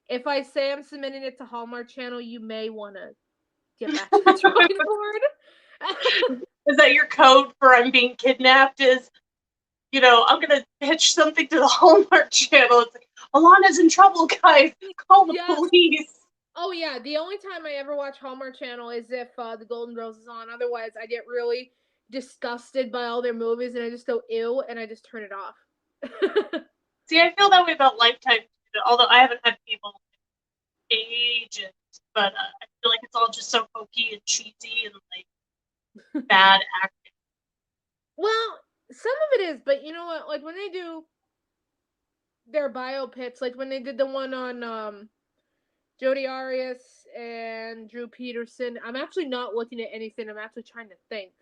if I say I'm submitting it to Hallmark Channel, you may want to get back to the drawing board. Is that your code for I'm being kidnapped? Is, I'm going to pitch something to the Hallmark Channel. It's like, Alana's in trouble, guys. Call the police. Oh, yeah. The only time I ever watch Hallmark Channel is if the Golden Girls is on. Otherwise, I get really disgusted by all their movies, and I just go, ew, and I just turn it off. See, I feel that way about Lifetime, although I haven't had people ages, but I feel like it's all just so hokey and cheesy and, like, bad acting. Well, some of it is, but you know what? Like, when they do their biopics, like when they did the one on Jodi Arias and Drew Peterson, I'm actually not looking at anything. I'm actually trying to think.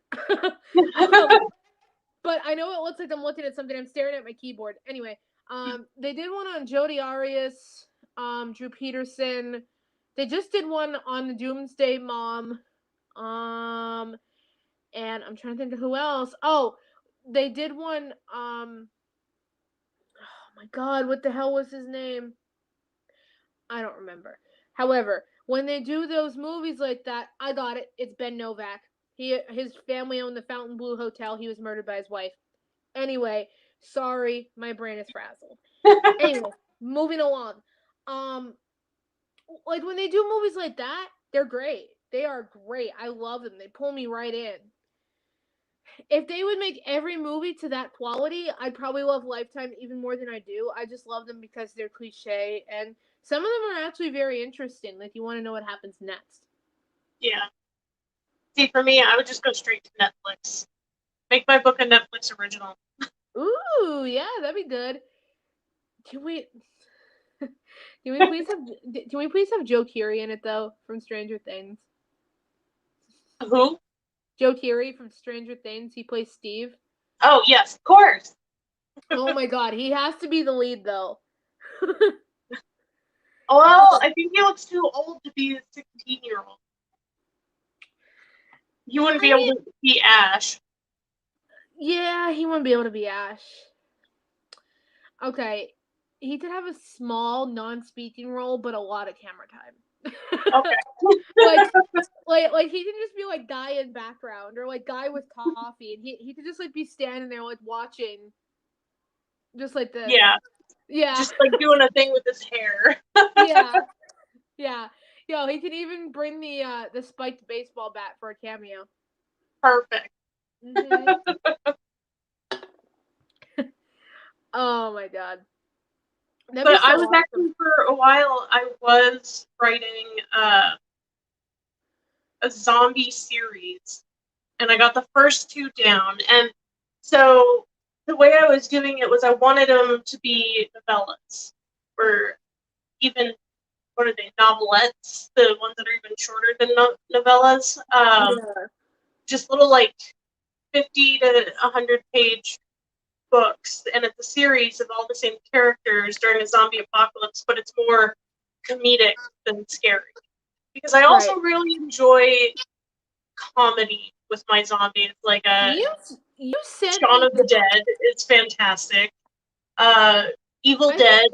But I know it looks like I'm looking at something. I'm staring at my keyboard. Anyway, they did one on Jodi Arias, Drew Peterson. They just did one on the Doomsday Mom. And I'm trying to think of who else. Oh, they did one, oh my God, what the hell was his name? I don't remember. However, when they do those movies like that, I got it. It's Ben Novak. His family owned the Fontainebleau Hotel. He was murdered by his wife. Anyway, sorry, my brain is frazzled. Anyway, moving along. Like when they do movies like that, they're great. They are great. I love them. They pull me right in. If they would make every movie to that quality, I'd probably love Lifetime even more than I do. I just love them because they're cliche, and some of them are actually very interesting. Like, you want to know what happens next. Yeah. See, for me, I would just go straight to Netflix. Make my book a Netflix original. Ooh, yeah, that'd be good. Can we? Can we please have? Can we please have Joe Keery in it though from Stranger Things? Who? Joe Keery from Stranger Things. He plays Steve. Oh, yes, of course. Oh my god, he has to be the lead though. Well, I think he looks too old to be a 16-year-old. He wouldn't be able to be Ash. Yeah, he wouldn't be able to be Ash. Okay, he could have a small non-speaking role, but a lot of camera time. Okay. like he can just be like guy in background or like guy with coffee, and he could just like be standing there like watching, just like this. Yeah. Just like doing a thing with his hair. Yeah. Yo, he could even bring the spiked baseball bat for a cameo. Perfect. Mm-hmm. Oh my god. That'd But so I was awesome. actually, for a while, I was writing a zombie series, and I got the first 2 down. And so the way I was doing it was I wanted them to be novellas, or even, what are they, novelettes, the ones that are even shorter than novellas. Just little, like, 50 to 100 page books, and it's a series of all the same characters during a zombie apocalypse, but it's more comedic than scary. Because I also really enjoy comedy with my zombies, like you sent Shaun me of the Dead is fantastic. Evil Dead,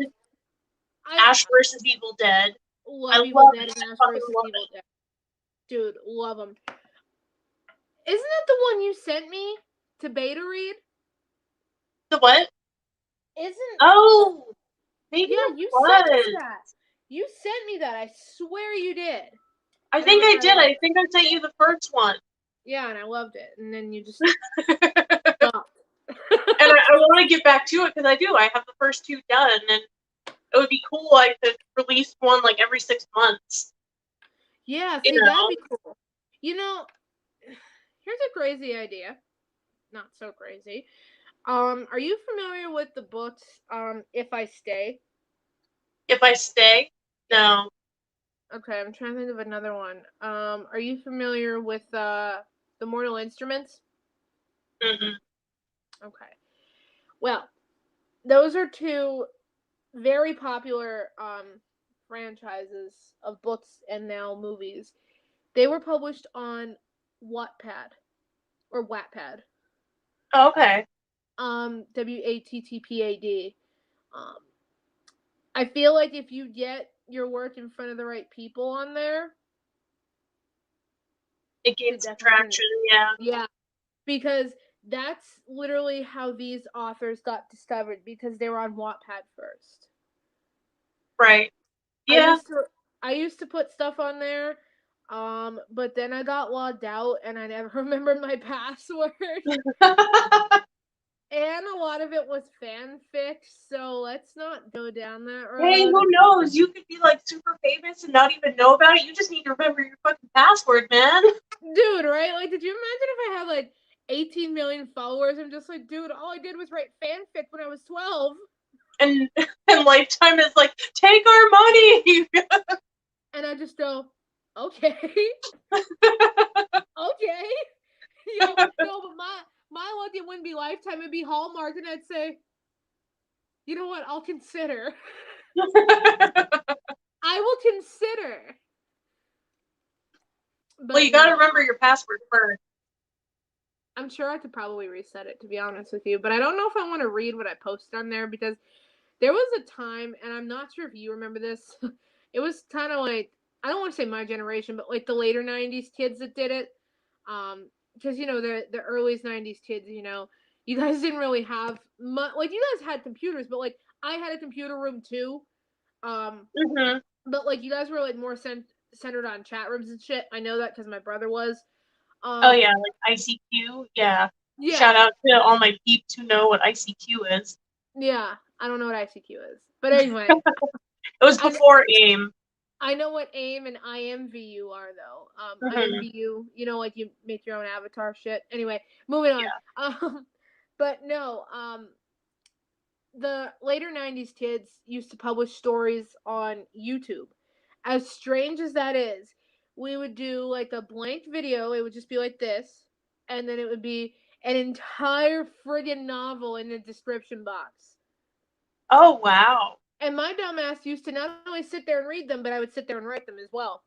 Ash versus Evil Dead. Love Evil Dead and Ash versus Evil Dead. Dude, love them. Isn't that the one you sent me to beta read? The what? Maybe yeah, you sent me that. You sent me that. I swear you did. I think I did. I think I sent you the first one. Yeah, and I loved it. And then you just stopped. And I want to get back to it because I do. I have the first 2 done, and it would be cool. I could release one like every 6 months. Yeah, see, that'd be cool. You know, here's a crazy idea. Not so crazy. Are you familiar with the books, If I Stay? If I Stay? No. Okay, I'm trying to think of another one. Are you familiar with, The Mortal Instruments? Mm-mm. Okay. Well, those are 2 very popular, franchises of books and now movies. They were published on Wattpad. Or Wattpad. Okay. Wattpad. I feel like if you get your work in front of the right people on there, it gains traction. Yeah, because that's literally how these authors got discovered, because they were on Wattpad first. Right. Yeah. I used to put stuff on there, but then I got logged out and I never remembered my password. And a lot of it was fanfic, so let's not go down that road. Hey, who knows? You could be like super famous and not even know about it. You just need to remember your fucking password, man. Dude, right? Like, did you imagine if I had like 18 million followers? I'm just like, dude, all I did was write fanfic when I was 12. And Lifetime is like, take our money. And I just go, okay. Okay. No, but my luck, it wouldn't be Lifetime, it'd be Hallmark, and I'd say, you know what, I'll consider. I will consider. But well, you gotta remember your password first. I'm sure I could probably reset it, to be honest with you, but I don't know if I want to read what I posted on there, because there was a time, and I'm not sure if you remember this, it was kind of like, I don't want to say my generation, but like the later 90s kids that did it. Because, you know, the early 90s kids, you know, you guys didn't really have much, like, you guys had computers, but like, I had a computer room too. But like, you guys were like more centered on chat rooms and shit. I know that because my brother was. Oh yeah, like ICQ. Yeah. Shout out to all my peeps who know what ICQ is. Yeah, I don't know what ICQ is, but anyway. It was before AIM. I know what AIM and IMVU are, though. IMVU, you know, like you make your own avatar shit. Anyway, moving on. But no, the later 90s kids used to publish stories on YouTube. As strange as that is, we would do like a blank video. It would just be like this, and then it would be an entire friggin' novel in the description box. Oh, wow. And my dumbass used to not only sit there and read them, but I would sit there and write them as well.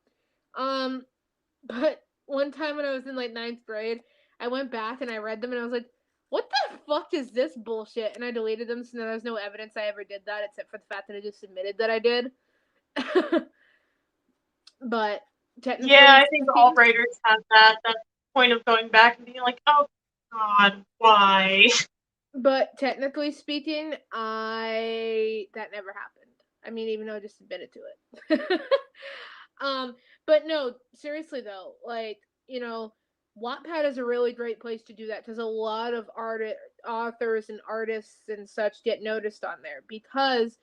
But one time when I was in like 9th grade, I went back and I read them and I was like, what the fuck is this bullshit? And I deleted them, so there was no evidence I ever did that, except for the fact that I just admitted that I did. But technically, Yeah, I think all writers have that point of going back and being like, oh, God, why? But technically speaking, that never happened. I mean, even though I just admitted to it. But no, seriously though, like, you know, Wattpad is a really great place to do that because a lot of authors and artists and such get noticed on there because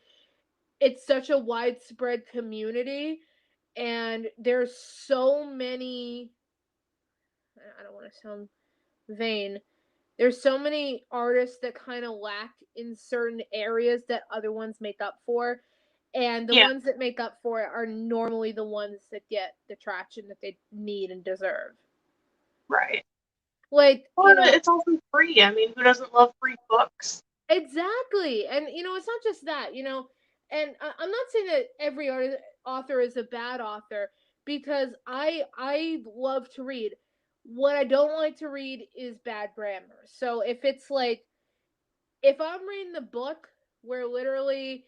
it's such a widespread community and there's so many. I don't want to sound vain. There's so many artists that kind of lack in certain areas that other ones make up for. And the ones that make up for it are normally the ones that get the traction that they need and deserve. Right. Like, well, it's also free. I mean, who doesn't love free books? Exactly. And, it's not just that, and I'm not saying that every author is a bad author because I love to read. What I don't like to read is bad grammar. So if it's like, if I'm reading the book where literally,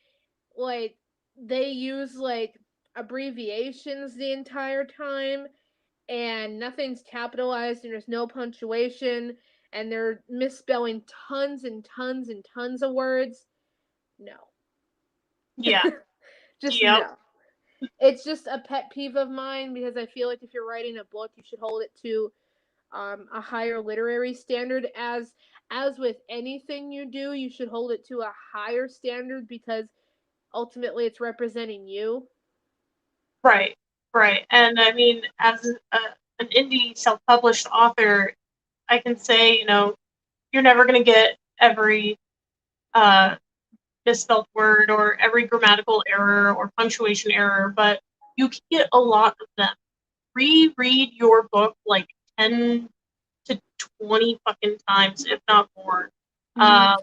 like, they use, like, abbreviations the entire time and nothing's capitalized and there's no punctuation and they're misspelling tons and tons and tons of words, no. Yeah. Just no. It's just a pet peeve of mine because I feel like if you're writing a book, you should hold it to a higher literary standard. As with anything you do, you should hold it to a higher standard because ultimately it's representing you. Right. And I mean, as an indie self-published author, I can say, you're never going to get every misspelled word or every grammatical error or punctuation error, but you can get a lot of them. Reread your book like 10 to 20 fucking times, if not more. Mm-hmm.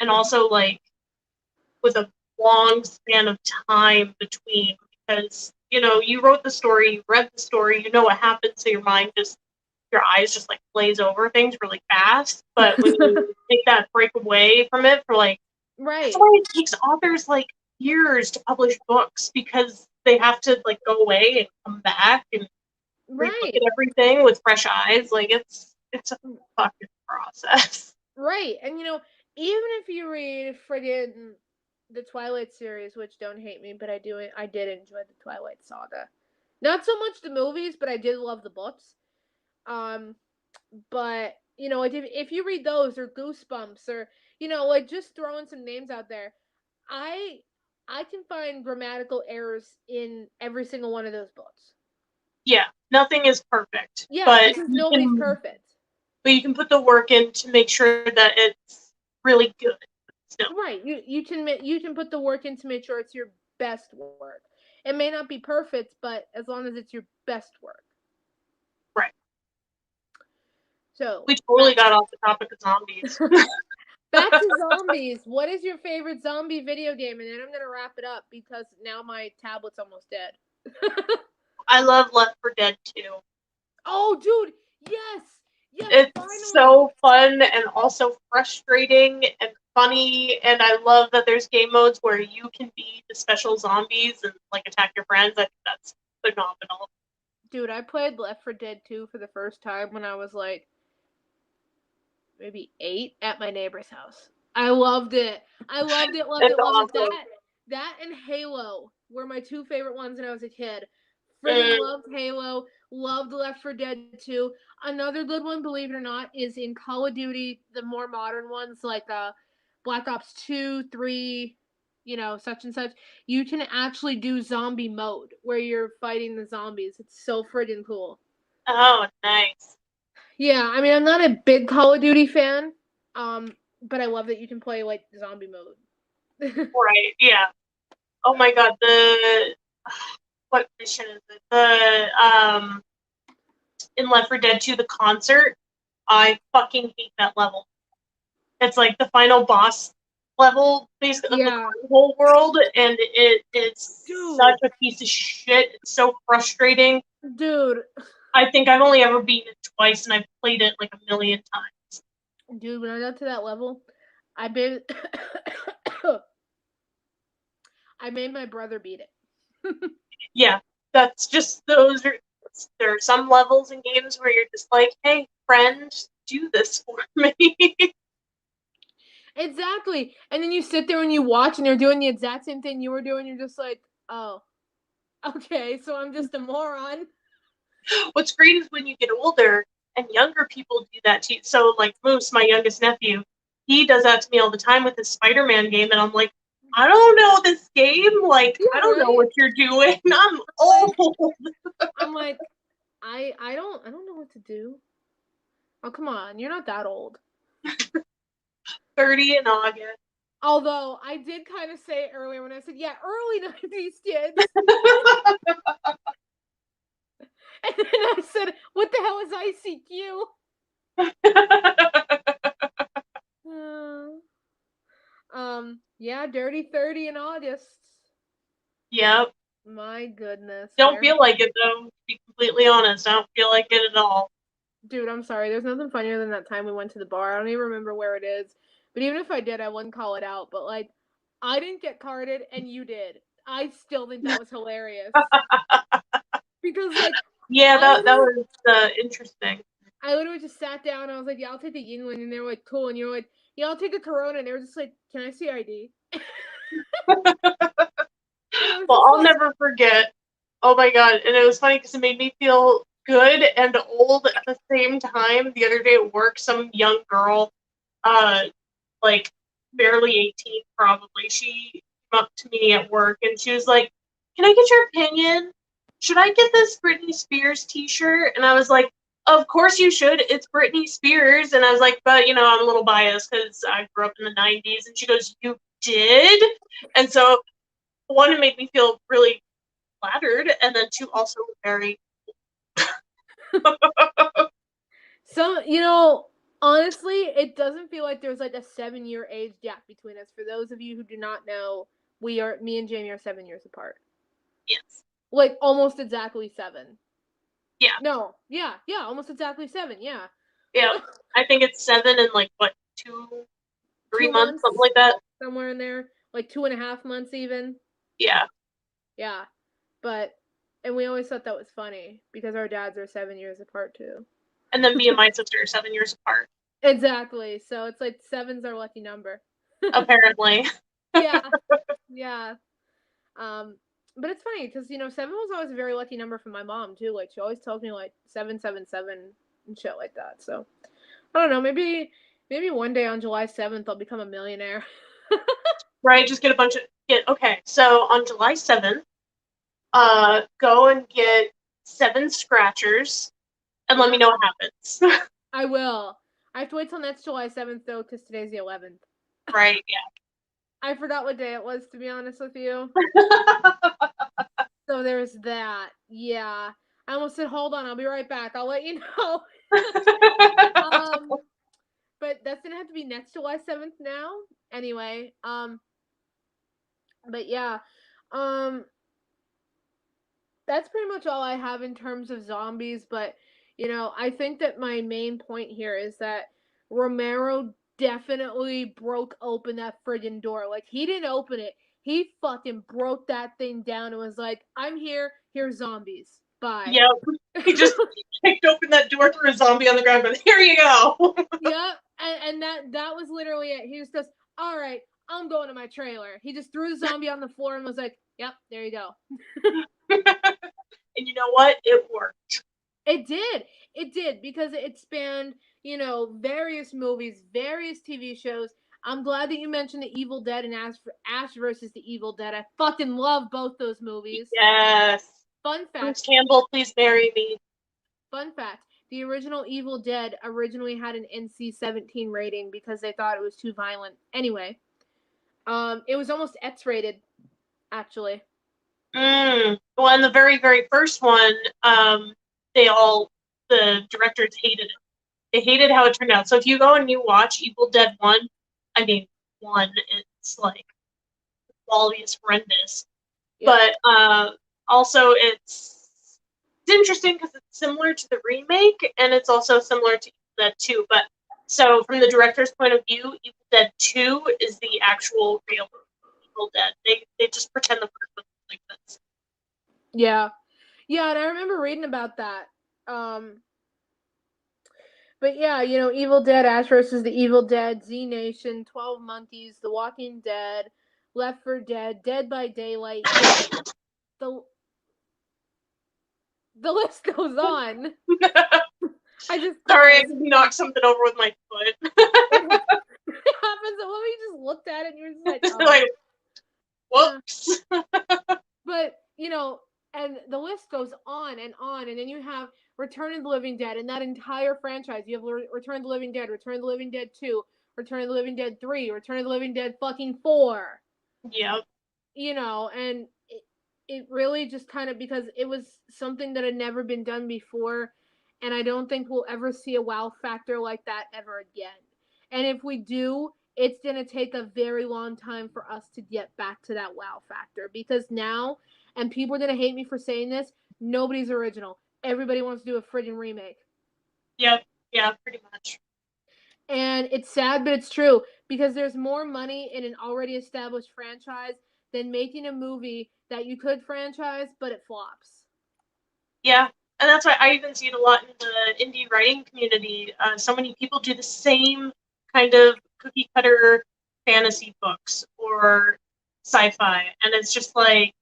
And also, like, with a long span of time between, because, you wrote the story, you read the story, you know what happened, so your eyes just, like, glaze over things really fast. But when you take that break away from it for, like, right. That's why it takes authors, like, years to publish books, because they have to, like, go away and come back and relook at everything with fresh eyes. Like, it's a fucking process. Right. And, even if you read friggin' the Twilight series, which don't hate me, but I did enjoy the Twilight saga. Not so much the movies, but I did love the books. But, if you read those or Goosebumps or, like, just throwing some names out there, I can find grammatical errors in every single one of those books. Yeah, nothing is perfect. Yeah, but because nobody's perfect. But you can put the work in to make sure that it's really good. Still. Right. You can put the work in to make sure it's your best work. It may not be perfect, but as long as it's your best work. Right. So we totally got off the topic of zombies. Back to zombies. What is your favorite zombie video game? And then I'm gonna wrap it up because now my tablet's almost dead. I love Left 4 Dead 2. Oh, dude, yes. It's finally. So fun and also frustrating and funny, and I love that there's game modes where you can be the special zombies and, like, attack your friends. I think that's phenomenal. Dude, I played Left 4 Dead 2 for the first time when I was like maybe 8 at my neighbor's house. I loved it. Loved it. That and Halo were my two favorite ones when I was a kid. Friggin' loved Halo. Loved Left 4 Dead 2. Another good one, believe it or not, is in Call of Duty, the more modern ones like Black Ops 2, 3, such and such. You can actually do zombie mode where you're fighting the zombies. It's so friggin' cool. Oh, nice. Yeah, I mean, I'm not a big Call of Duty fan, But I love that you can play like zombie mode. Right, yeah. Oh my god, what mission is it? In Left 4 Dead 2, the concert. I fucking hate that level. It's like the final boss level, basically, of the whole world, and it's such a piece of shit. It's so frustrating. Dude. I think I've only ever beaten it twice, and I've played it like a million times. Dude, when I got to that level, I made my brother beat it. Yeah, that's just there are some levels in games where you're just like, hey, friend, do this for me. Exactly. And then you sit there and you watch and they're doing the exact same thing you were doing. You're just like, oh, okay, so I'm just a moron. What's great is when you get older and younger people do that to you. So, like Moose, my youngest nephew, he does that to me all the time with his Spider-Man game, and I'm like, I don't know this game. Like, I don't know what you're doing. I'm old. I'm like, I don't know what to do. Oh, come on, you're not that old. 30 in August. Although I did kind of say earlier when I said, yeah, early 90s kids. And then I said, what the hell is ICQ? Yeah, dirty 30 in August. Yep. My goodness. Don't feel like it, though, to be completely honest. I don't feel like it at all. Dude, I'm sorry. There's nothing funnier than that time we went to the bar. I don't even remember where it is. But even if I did, I wouldn't call it out. But, like, I didn't get carded, and you did. I still think that was hilarious. Because, like... Yeah, that was interesting. I literally just sat down, and I was like, yeah, I'll take the Yingling. And they were like, cool. And you were like, yeah, I'll take the Corona. And they were just like, can I see ID? Well, I'll never forget. Oh, my God. And it was funny because it made me feel good and old at the same time. The other day at work, some young girl, like barely 18 probably, she came up to me at work and she was like, can I get your opinion? Should I get this Britney Spears t-shirt? And I was like, of course you should. It's Britney Spears. And I was like, but, you know, I'm a little biased because I grew up in the 90s. And she goes, you did? And so, one, it made me feel really flattered, and then two, also very... So, you know, honestly, it doesn't feel like there's like a 7-year age gap between us. For those of you who do not know, me and Jamie are 7 years apart. Yes. Like, almost exactly 7. Yeah. No. Yeah, almost exactly 7, yeah. Yeah. I think it's 7 and, like, what, 3 months, something like that? Somewhere in there. Like 2.5 months even. Yeah. Yeah. And we always thought that was funny, because our dads are 7 years apart, too. And then me and my sister are 7 years apart. Exactly. So it's like 7's our lucky number. Apparently. Yeah. But it's funny because, you know, 7 was always a very lucky number for my mom too. Like, she always tells me like 777 and shit like that. So I don't know. Maybe one day on July 7th I'll become a millionaire. Right. Just get a bunch of okay. So on July 7th, go and get 7 scratchers, and let me know what happens. I will. I have to wait till next July 7th though, because today's the 11th. Right. Yeah. I forgot what day it was, to be honest with you. So there's that. Yeah. I almost said, hold on, I'll be right back. I'll let you know. But that's gonna have to be next July 7th now. Anyway, but yeah. That's pretty much all I have in terms of zombies, but you know, I think that my main point here is that Romero definitely broke open that friggin' door. Like, he didn't open it. He fucking broke that thing down and was like, I'm here, here's zombies. Bye. Yep. He just kicked open that door, threw a zombie on the ground, but here you go. Yep. And that was literally it. He just goes, all right, I'm going to my trailer. He just threw the zombie on the floor and was like, yep, there you go. And you know what? It worked. It did, because it spanned, you know, various movies, various TV shows. I'm glad that you mentioned The Evil Dead and Ash versus the Evil Dead. I fucking love both those movies. Yes. Fun fact. Bruce Campbell, please marry me. Fun fact. the original Evil Dead originally had an NC-17 rating because they thought it was too violent. Anyway, it was almost X-rated, actually. Well, in the very, very first one, the directors hated it. They hated how it turned out. So if you go and you watch Evil Dead 1, I mean, 1, it's like, the quality is horrendous. Yeah. But also it's interesting because it's similar to the remake, and it's also similar to Evil Dead 2. But so from the director's point of view, Evil Dead 2 is the actual real Evil Dead. They just pretend the first one like this. Yeah. Yeah, and I remember reading about that. But yeah, you know, Evil Dead, Ash vs. the Evil Dead, Z Nation, 12 Monkeys, The Walking Dead, Left 4 Dead, Dead by Daylight. The list goes on. I just Sorry, I just knocked something over with my foot. it happens. Well, you just looked at it and you were just like, oh. Like, whoops. But, you know, and the list goes on, and then you have Return of the Living Dead, and that entire franchise. You have Return of the Living Dead, Return of the Living Dead 2, Return of the Living Dead 3, Return of the Living Dead fucking 4. Yep. You know, and it really just kind of, because it was something that had never been done before, and I don't think we'll ever see a wow factor like that ever again. And if we do, it's going to take a very long time for us to get back to that wow factor, because now, and people are going to hate me for saying this, nobody's original. Everybody wants to do a friggin' remake. Yep. Yeah, pretty much. And it's sad, but it's true, because there's more money in an already established franchise than making a movie that you could franchise, but it flops. Yeah, and that's why I even see it a lot in the indie writing community. So many people do the same kind of cookie cutter fantasy books or sci-fi, and it's just like,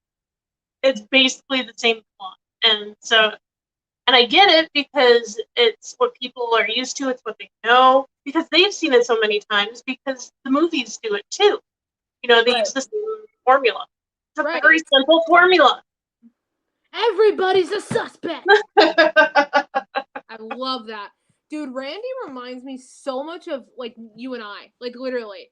it's basically the same plot. And I get it, because it's what people are used to, it's what they know, because they've seen it so many times, because the movies do it too. You know, they use the same formula. It's a very simple formula. Everybody's a suspect. I love that. Dude, Randy reminds me so much of, like, you and I. Like, literally.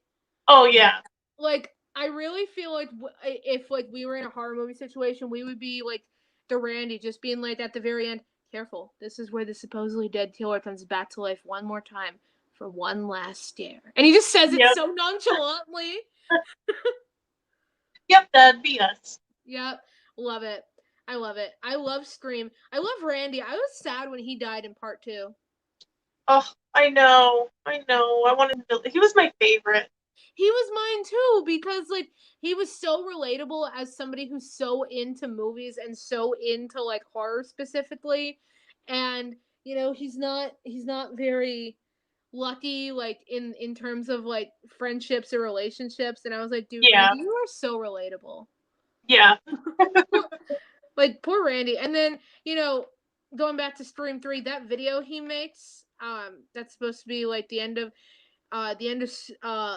Oh, yeah. Like, I really feel like if, like, we were in a horror movie situation, we would be, like, the Randy, just being, like, at the very end, careful, this is where the supposedly dead killer comes back to life one more time for one last stare. And he just says it so nonchalantly. Yep, that'd be us. Yep, love it. I love it. I love Scream. I love Randy. I was sad when he died in part 2. Oh, I know. I wanted to. He was my favorite. He was mine too, because, like, he was so relatable as somebody who's so into movies and so into, like, horror specifically. And, you know, he's not very lucky, like, in terms of, like, friendships or relationships. And I was like, dude, Randy, you are so relatable. Yeah. Like, poor Randy. And then, you know, going back to Scream 3, that video he makes, that's supposed to be like the end of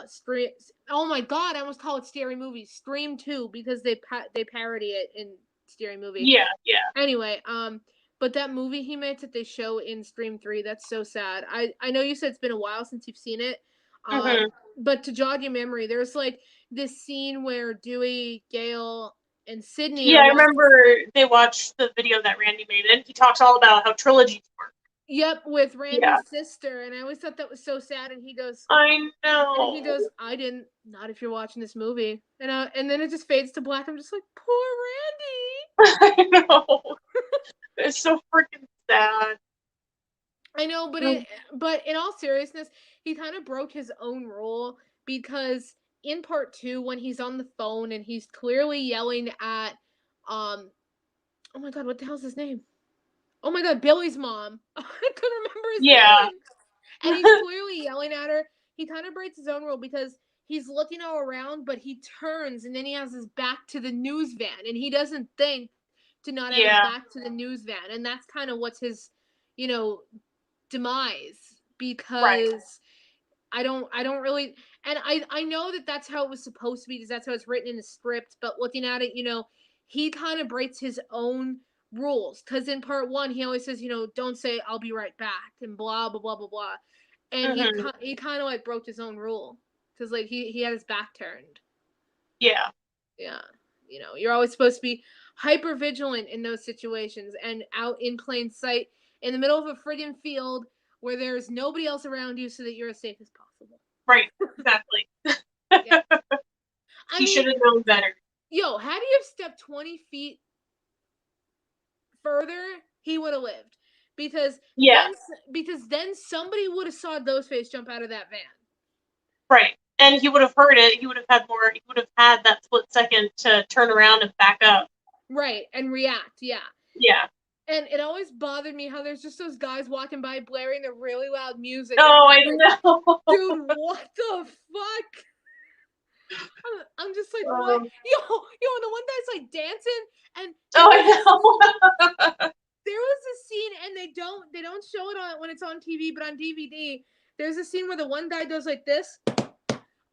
Scream. Oh my god, I almost call it Scary Movie. Scream 2, because they parody it in Scary Movie. Yeah. Anyway, but that movie he makes that they show in Scream 3, that's so sad. I know you said it's been a while since you've seen it. But to jog your memory, there's, like, this scene where Dewey, Gale, and Sydney. Yeah, I remember they watched the video that Randy made, and he talks all about how trilogies work. Yep, with Randy's sister, and I always thought that was so sad. And he goes, "I know." And he goes, "I didn't. Not if you're watching this movie." And then it just fades to black. I'm just like, poor Randy. I know. It's so freaking sad. I know, but in all seriousness, he kind of broke his own rule, because in part 2, when he's on the phone and he's clearly yelling at, oh my god, what the hell's his name? Oh my god, Billy's mom. I couldn't remember his name. And he's clearly yelling at her. He kind of breaks his own rule, because he's looking all around, but he turns and then he has his back to the news van, and he doesn't think to not have his back to the news van. And that's kind of what's his, you know, demise, because I don't really, and I know that that's how it was supposed to be, because that's how it's written in the script, but looking at it, you know, he kind of breaks his own rules. Because in part 1, he always says, don't say I'll be right back and blah blah blah blah blah. And he kind of like broke his own rule because like he had his back turned. Yeah. Yeah. You're always supposed to be hyper vigilant in those situations and out in plain sight in the middle of a friggin' field where there's nobody else around you so that you're as safe as possible. Right. Exactly. Yeah. He should have known better. Yo, had he have stepped 20 feet further, he would have lived. Because then somebody would have saw Ghostface jump out of that van. Right. And he would have heard it. He would have had that split second to turn around and back up. Right. And react. Yeah. Yeah. And it always bothered me how there's just those guys walking by blaring their really loud music. Oh, I know. Dude, what the fuck? I'm just like, what? Yo, and the one guy's like dancing, and I know. There was a scene, and they don't show it on when it's on TV, but on DVD, there's a scene where the one guy goes like this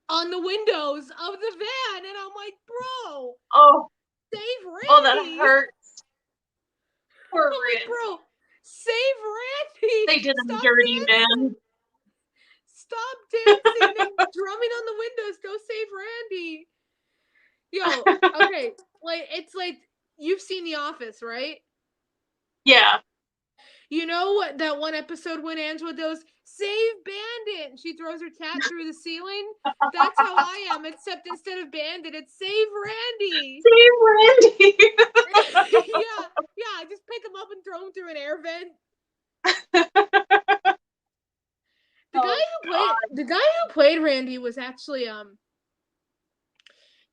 on the windows of the van, and I'm like, bro, save Randy. Oh, that hurts. Poor Randy. Like, bro, save Randy. They did him dirty, man. Stop dancing and drumming on the windows. Go save Randy. Yo, okay. Like, it's like, you've seen The Office, right? Yeah. You know what? That one episode when Angela goes, save Bandit, and she throws her cat through the ceiling? That's how I am, except instead of Bandit, it's save Randy. Save Randy. Yeah. I just pick him up and throw him through an air vent. The guy who played Randy was actually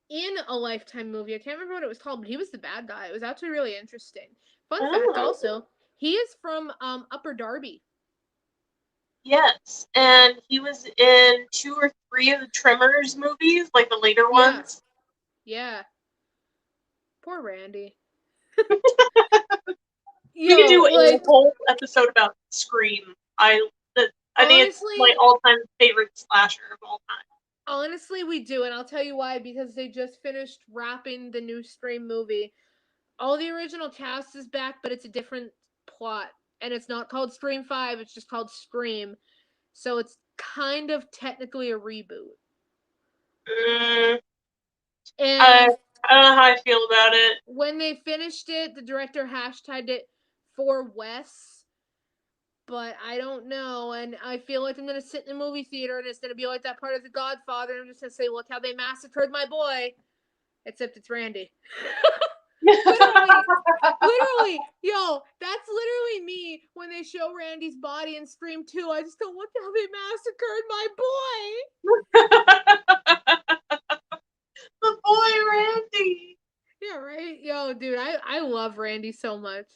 in a Lifetime movie. I can't remember what it was called, but he was the bad guy. It was actually really interesting. Fun fact also, he is from Upper Darby. Yes, and he was in 2 or 3 of the Tremors movies, like the later ones. Yeah. Poor Randy. We could do a whole episode about Scream. I think it's my all-time favorite slasher of all time. Honestly, we do, and I'll tell you why. Because they just finished wrapping the new Scream movie. All the original cast is back, but it's a different plot. And it's not called Scream 5, it's just called Scream. So it's kind of technically a reboot. And I don't know how I feel about it. When they finished it, the director hashtagged it for Wes. But I don't know. And I feel like I'm going to sit in the movie theater and it's going to be like that part of The Godfather. And I'm just going to say, look how they massacred my boy. Except it's Randy. Literally, yo, that's literally me when they show Randy's body in Scream 2. I just don't look how they massacred my boy. The boy Randy. Yeah, right? Yo, dude, I love Randy so much.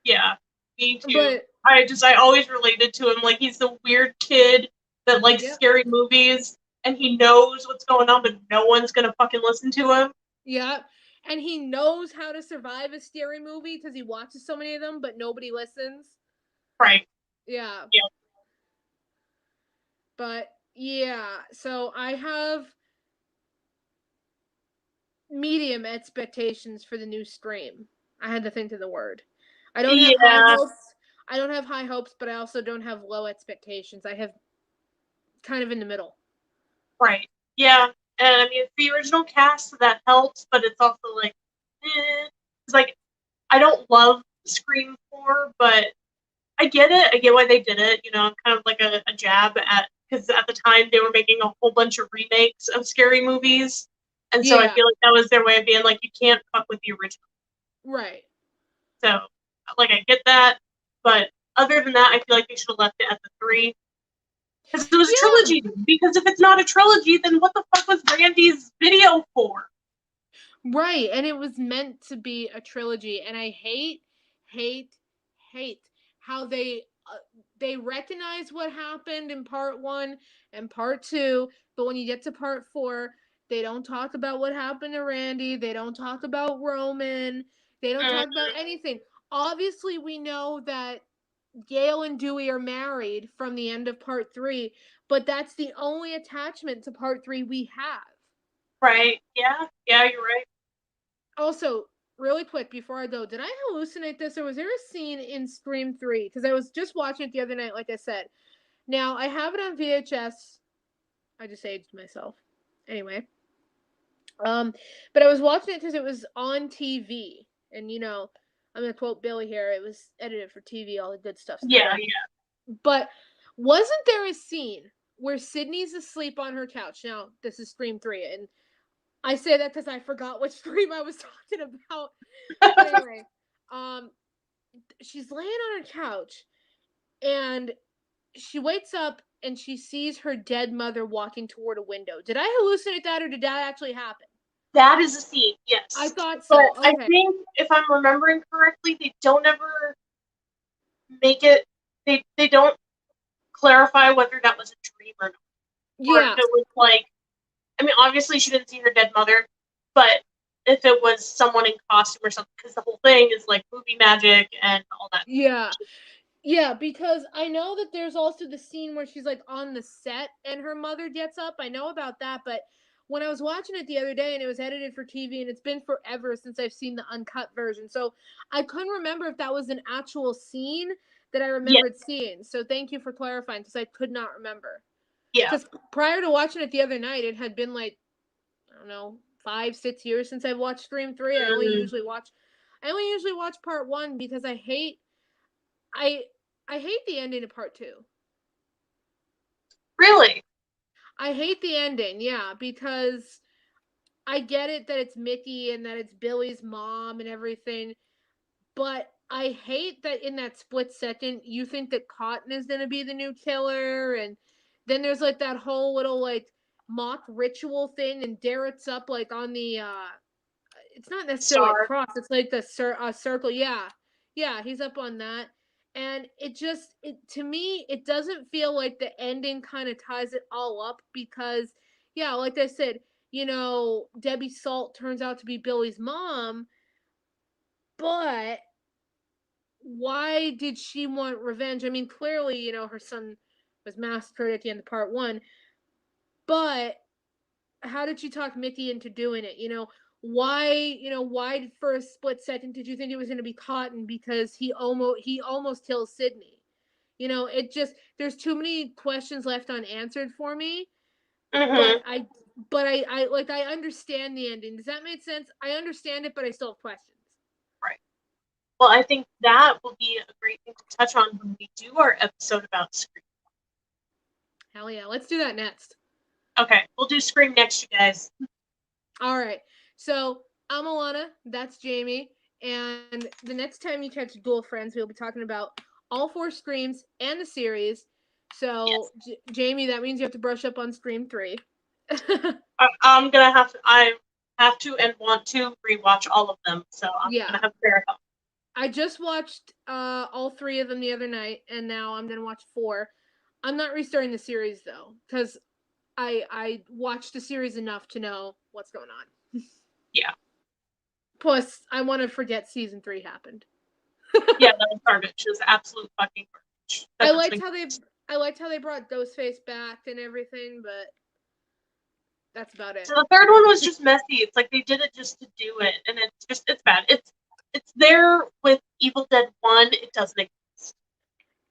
Yeah, me too. But I always related to him. Like, he's the weird kid that likes scary movies, and he knows what's going on, but no one's gonna fucking listen to him. Yeah. And he knows how to survive a scary movie because he watches so many of them, but nobody listens. Right. Yeah. Yeah. But, yeah. So I have medium expectations for the new Scream. I had to think of the word. I don't have high hopes. I don't have high hopes, but I also don't have low expectations. I have kind of in the middle. Right. Yeah. And I mean, it's the original cast, so that helps, but it's also like, It's like, I don't love Scream 4, but I get it. I get why they did it. Kind of like a jab at, because at the time they were making a whole bunch of remakes of scary movies. And so I feel like that was their way of being like, you can't fuck with the original. Right. So, like, I get that. But other than that, I feel like they should have left it at the 3. Because it was a trilogy. Because if it's not a trilogy, then what the fuck was Randy's video for? Right, and it was meant to be a trilogy, and I hate how they recognize what happened in part 1 and part 2, but when you get to part 4, they don't talk about what happened to Randy, they don't talk about Roman, they don't talk about anything. Obviously, we know that Gail and Dewey are married from the end of part 3, but that's the only attachment to part 3 we have. Right. Yeah, you're right. Also, really quick before I go, did I hallucinate this, or was there a scene in Scream 3? Because I was just watching it the other night, like I said. Now, I have it on VHS. I just aged myself. Anyway. But I was watching it because it was on TV. And, you know, I'm going to quote Billy here. It was edited for TV, all the good stuff. Yeah. But wasn't there a scene where Sydney's asleep on her couch? Now, this is Scream 3, and I say that because I forgot which Scream I was talking about. But anyway, she's laying on her couch, and she wakes up, and she sees her dead mother walking toward a window. Did I hallucinate that, or did that actually happen? That is a scene, yes. I thought so. But okay. I think, if I'm remembering correctly, they don't ever make it, they don't clarify whether that was a dream or not. Yeah. Or if it was like, I mean, obviously she didn't see her dead mother, but if it was someone in costume or something, because the whole thing is like movie magic and all that. Yeah. Yeah, because I know that there's also the scene where she's like on the set and her mother gets up. I know about that, but when I was watching it the other day and it was edited for TV, and it's been forever since I've seen the uncut version. So I couldn't remember if that was an actual scene that I remembered seeing. So thank you for clarifying, because I could not remember. Yeah. Because prior to watching it the other night, it had been like, I don't know, 5-6 years since I've watched Scream 3. I only usually watch part 1 because I hate the ending of part 2. Really? I hate the ending, yeah, because I get it that it's Mickey and that it's Billy's mom and everything, but I hate that in that split second you think that Cotton is going to be the new killer, and then there's like that whole little like mock ritual thing, and Darrett's up like on the it's not necessarily a cross, it's like the circle. Yeah, he's up on that. And to me, it doesn't feel like the ending kind of ties it all up, because, yeah, like I said, you know, Debbie Salt turns out to be Billy's mom, but why did she want revenge? I mean, clearly, you know, her son was massacred at the end of part 1, but how did she talk Mickey into doing it? You know, why for a split second did you think it was going to be Cotton, because he almost kills Sydney? You know, there's too many questions left unanswered for me. But I understand the ending. Does that make sense? I understand it, but I still have questions. Right. Well, I think that will be a great thing to touch on when we do our episode about Scream. Hell yeah, let's do that next. Okay, we'll do Scream next, you guys. All right. So I'm Alonna. That's Jamie. And the next time you catch Ghoulfriends, we'll be talking about all 4 Screams and the series. So, yes. Jamie, that means you have to brush up on Scream 3. I have to and want to rewatch all of them. So I'm gonna have to verify. I just watched all 3 of them the other night, and now I'm gonna watch 4. I'm not restarting the series though, because I watched the series enough to know what's going on. Yeah. Plus, I want to forget season 3 happened. Yeah, that was garbage. It was absolute fucking garbage. I liked how they brought Ghostface back and everything, but that's about it. So the third one was just messy. It's like they did it just to do it, and it's bad. It's there with Evil Dead 1. It doesn't exist.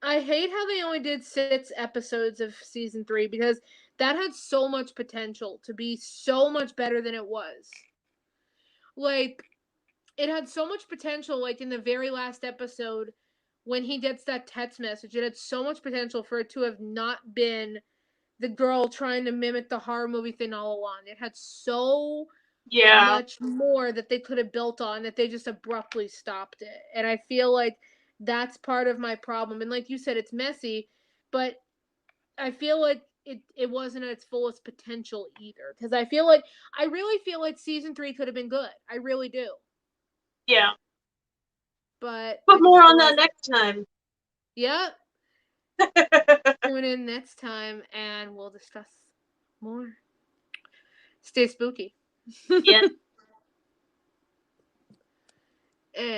I hate how they only did 6 episodes of season 3, because that had so much potential to be so much better than it was. Like, it had so much potential, like in the very last episode when he gets that text message. It had so much potential for it to have not been the girl trying to mimic the horror movie thing all along. It had so much more that they could have built on, that they just abruptly stopped it. And I feel like that's part of my problem. And like you said, it's messy, but I feel like it wasn't at its fullest potential either. Because I really feel like season 3 could have been good. I really do. Yeah. But more on that next time. Yep. Tune in next time and we'll discuss more. Stay spooky. Yeah.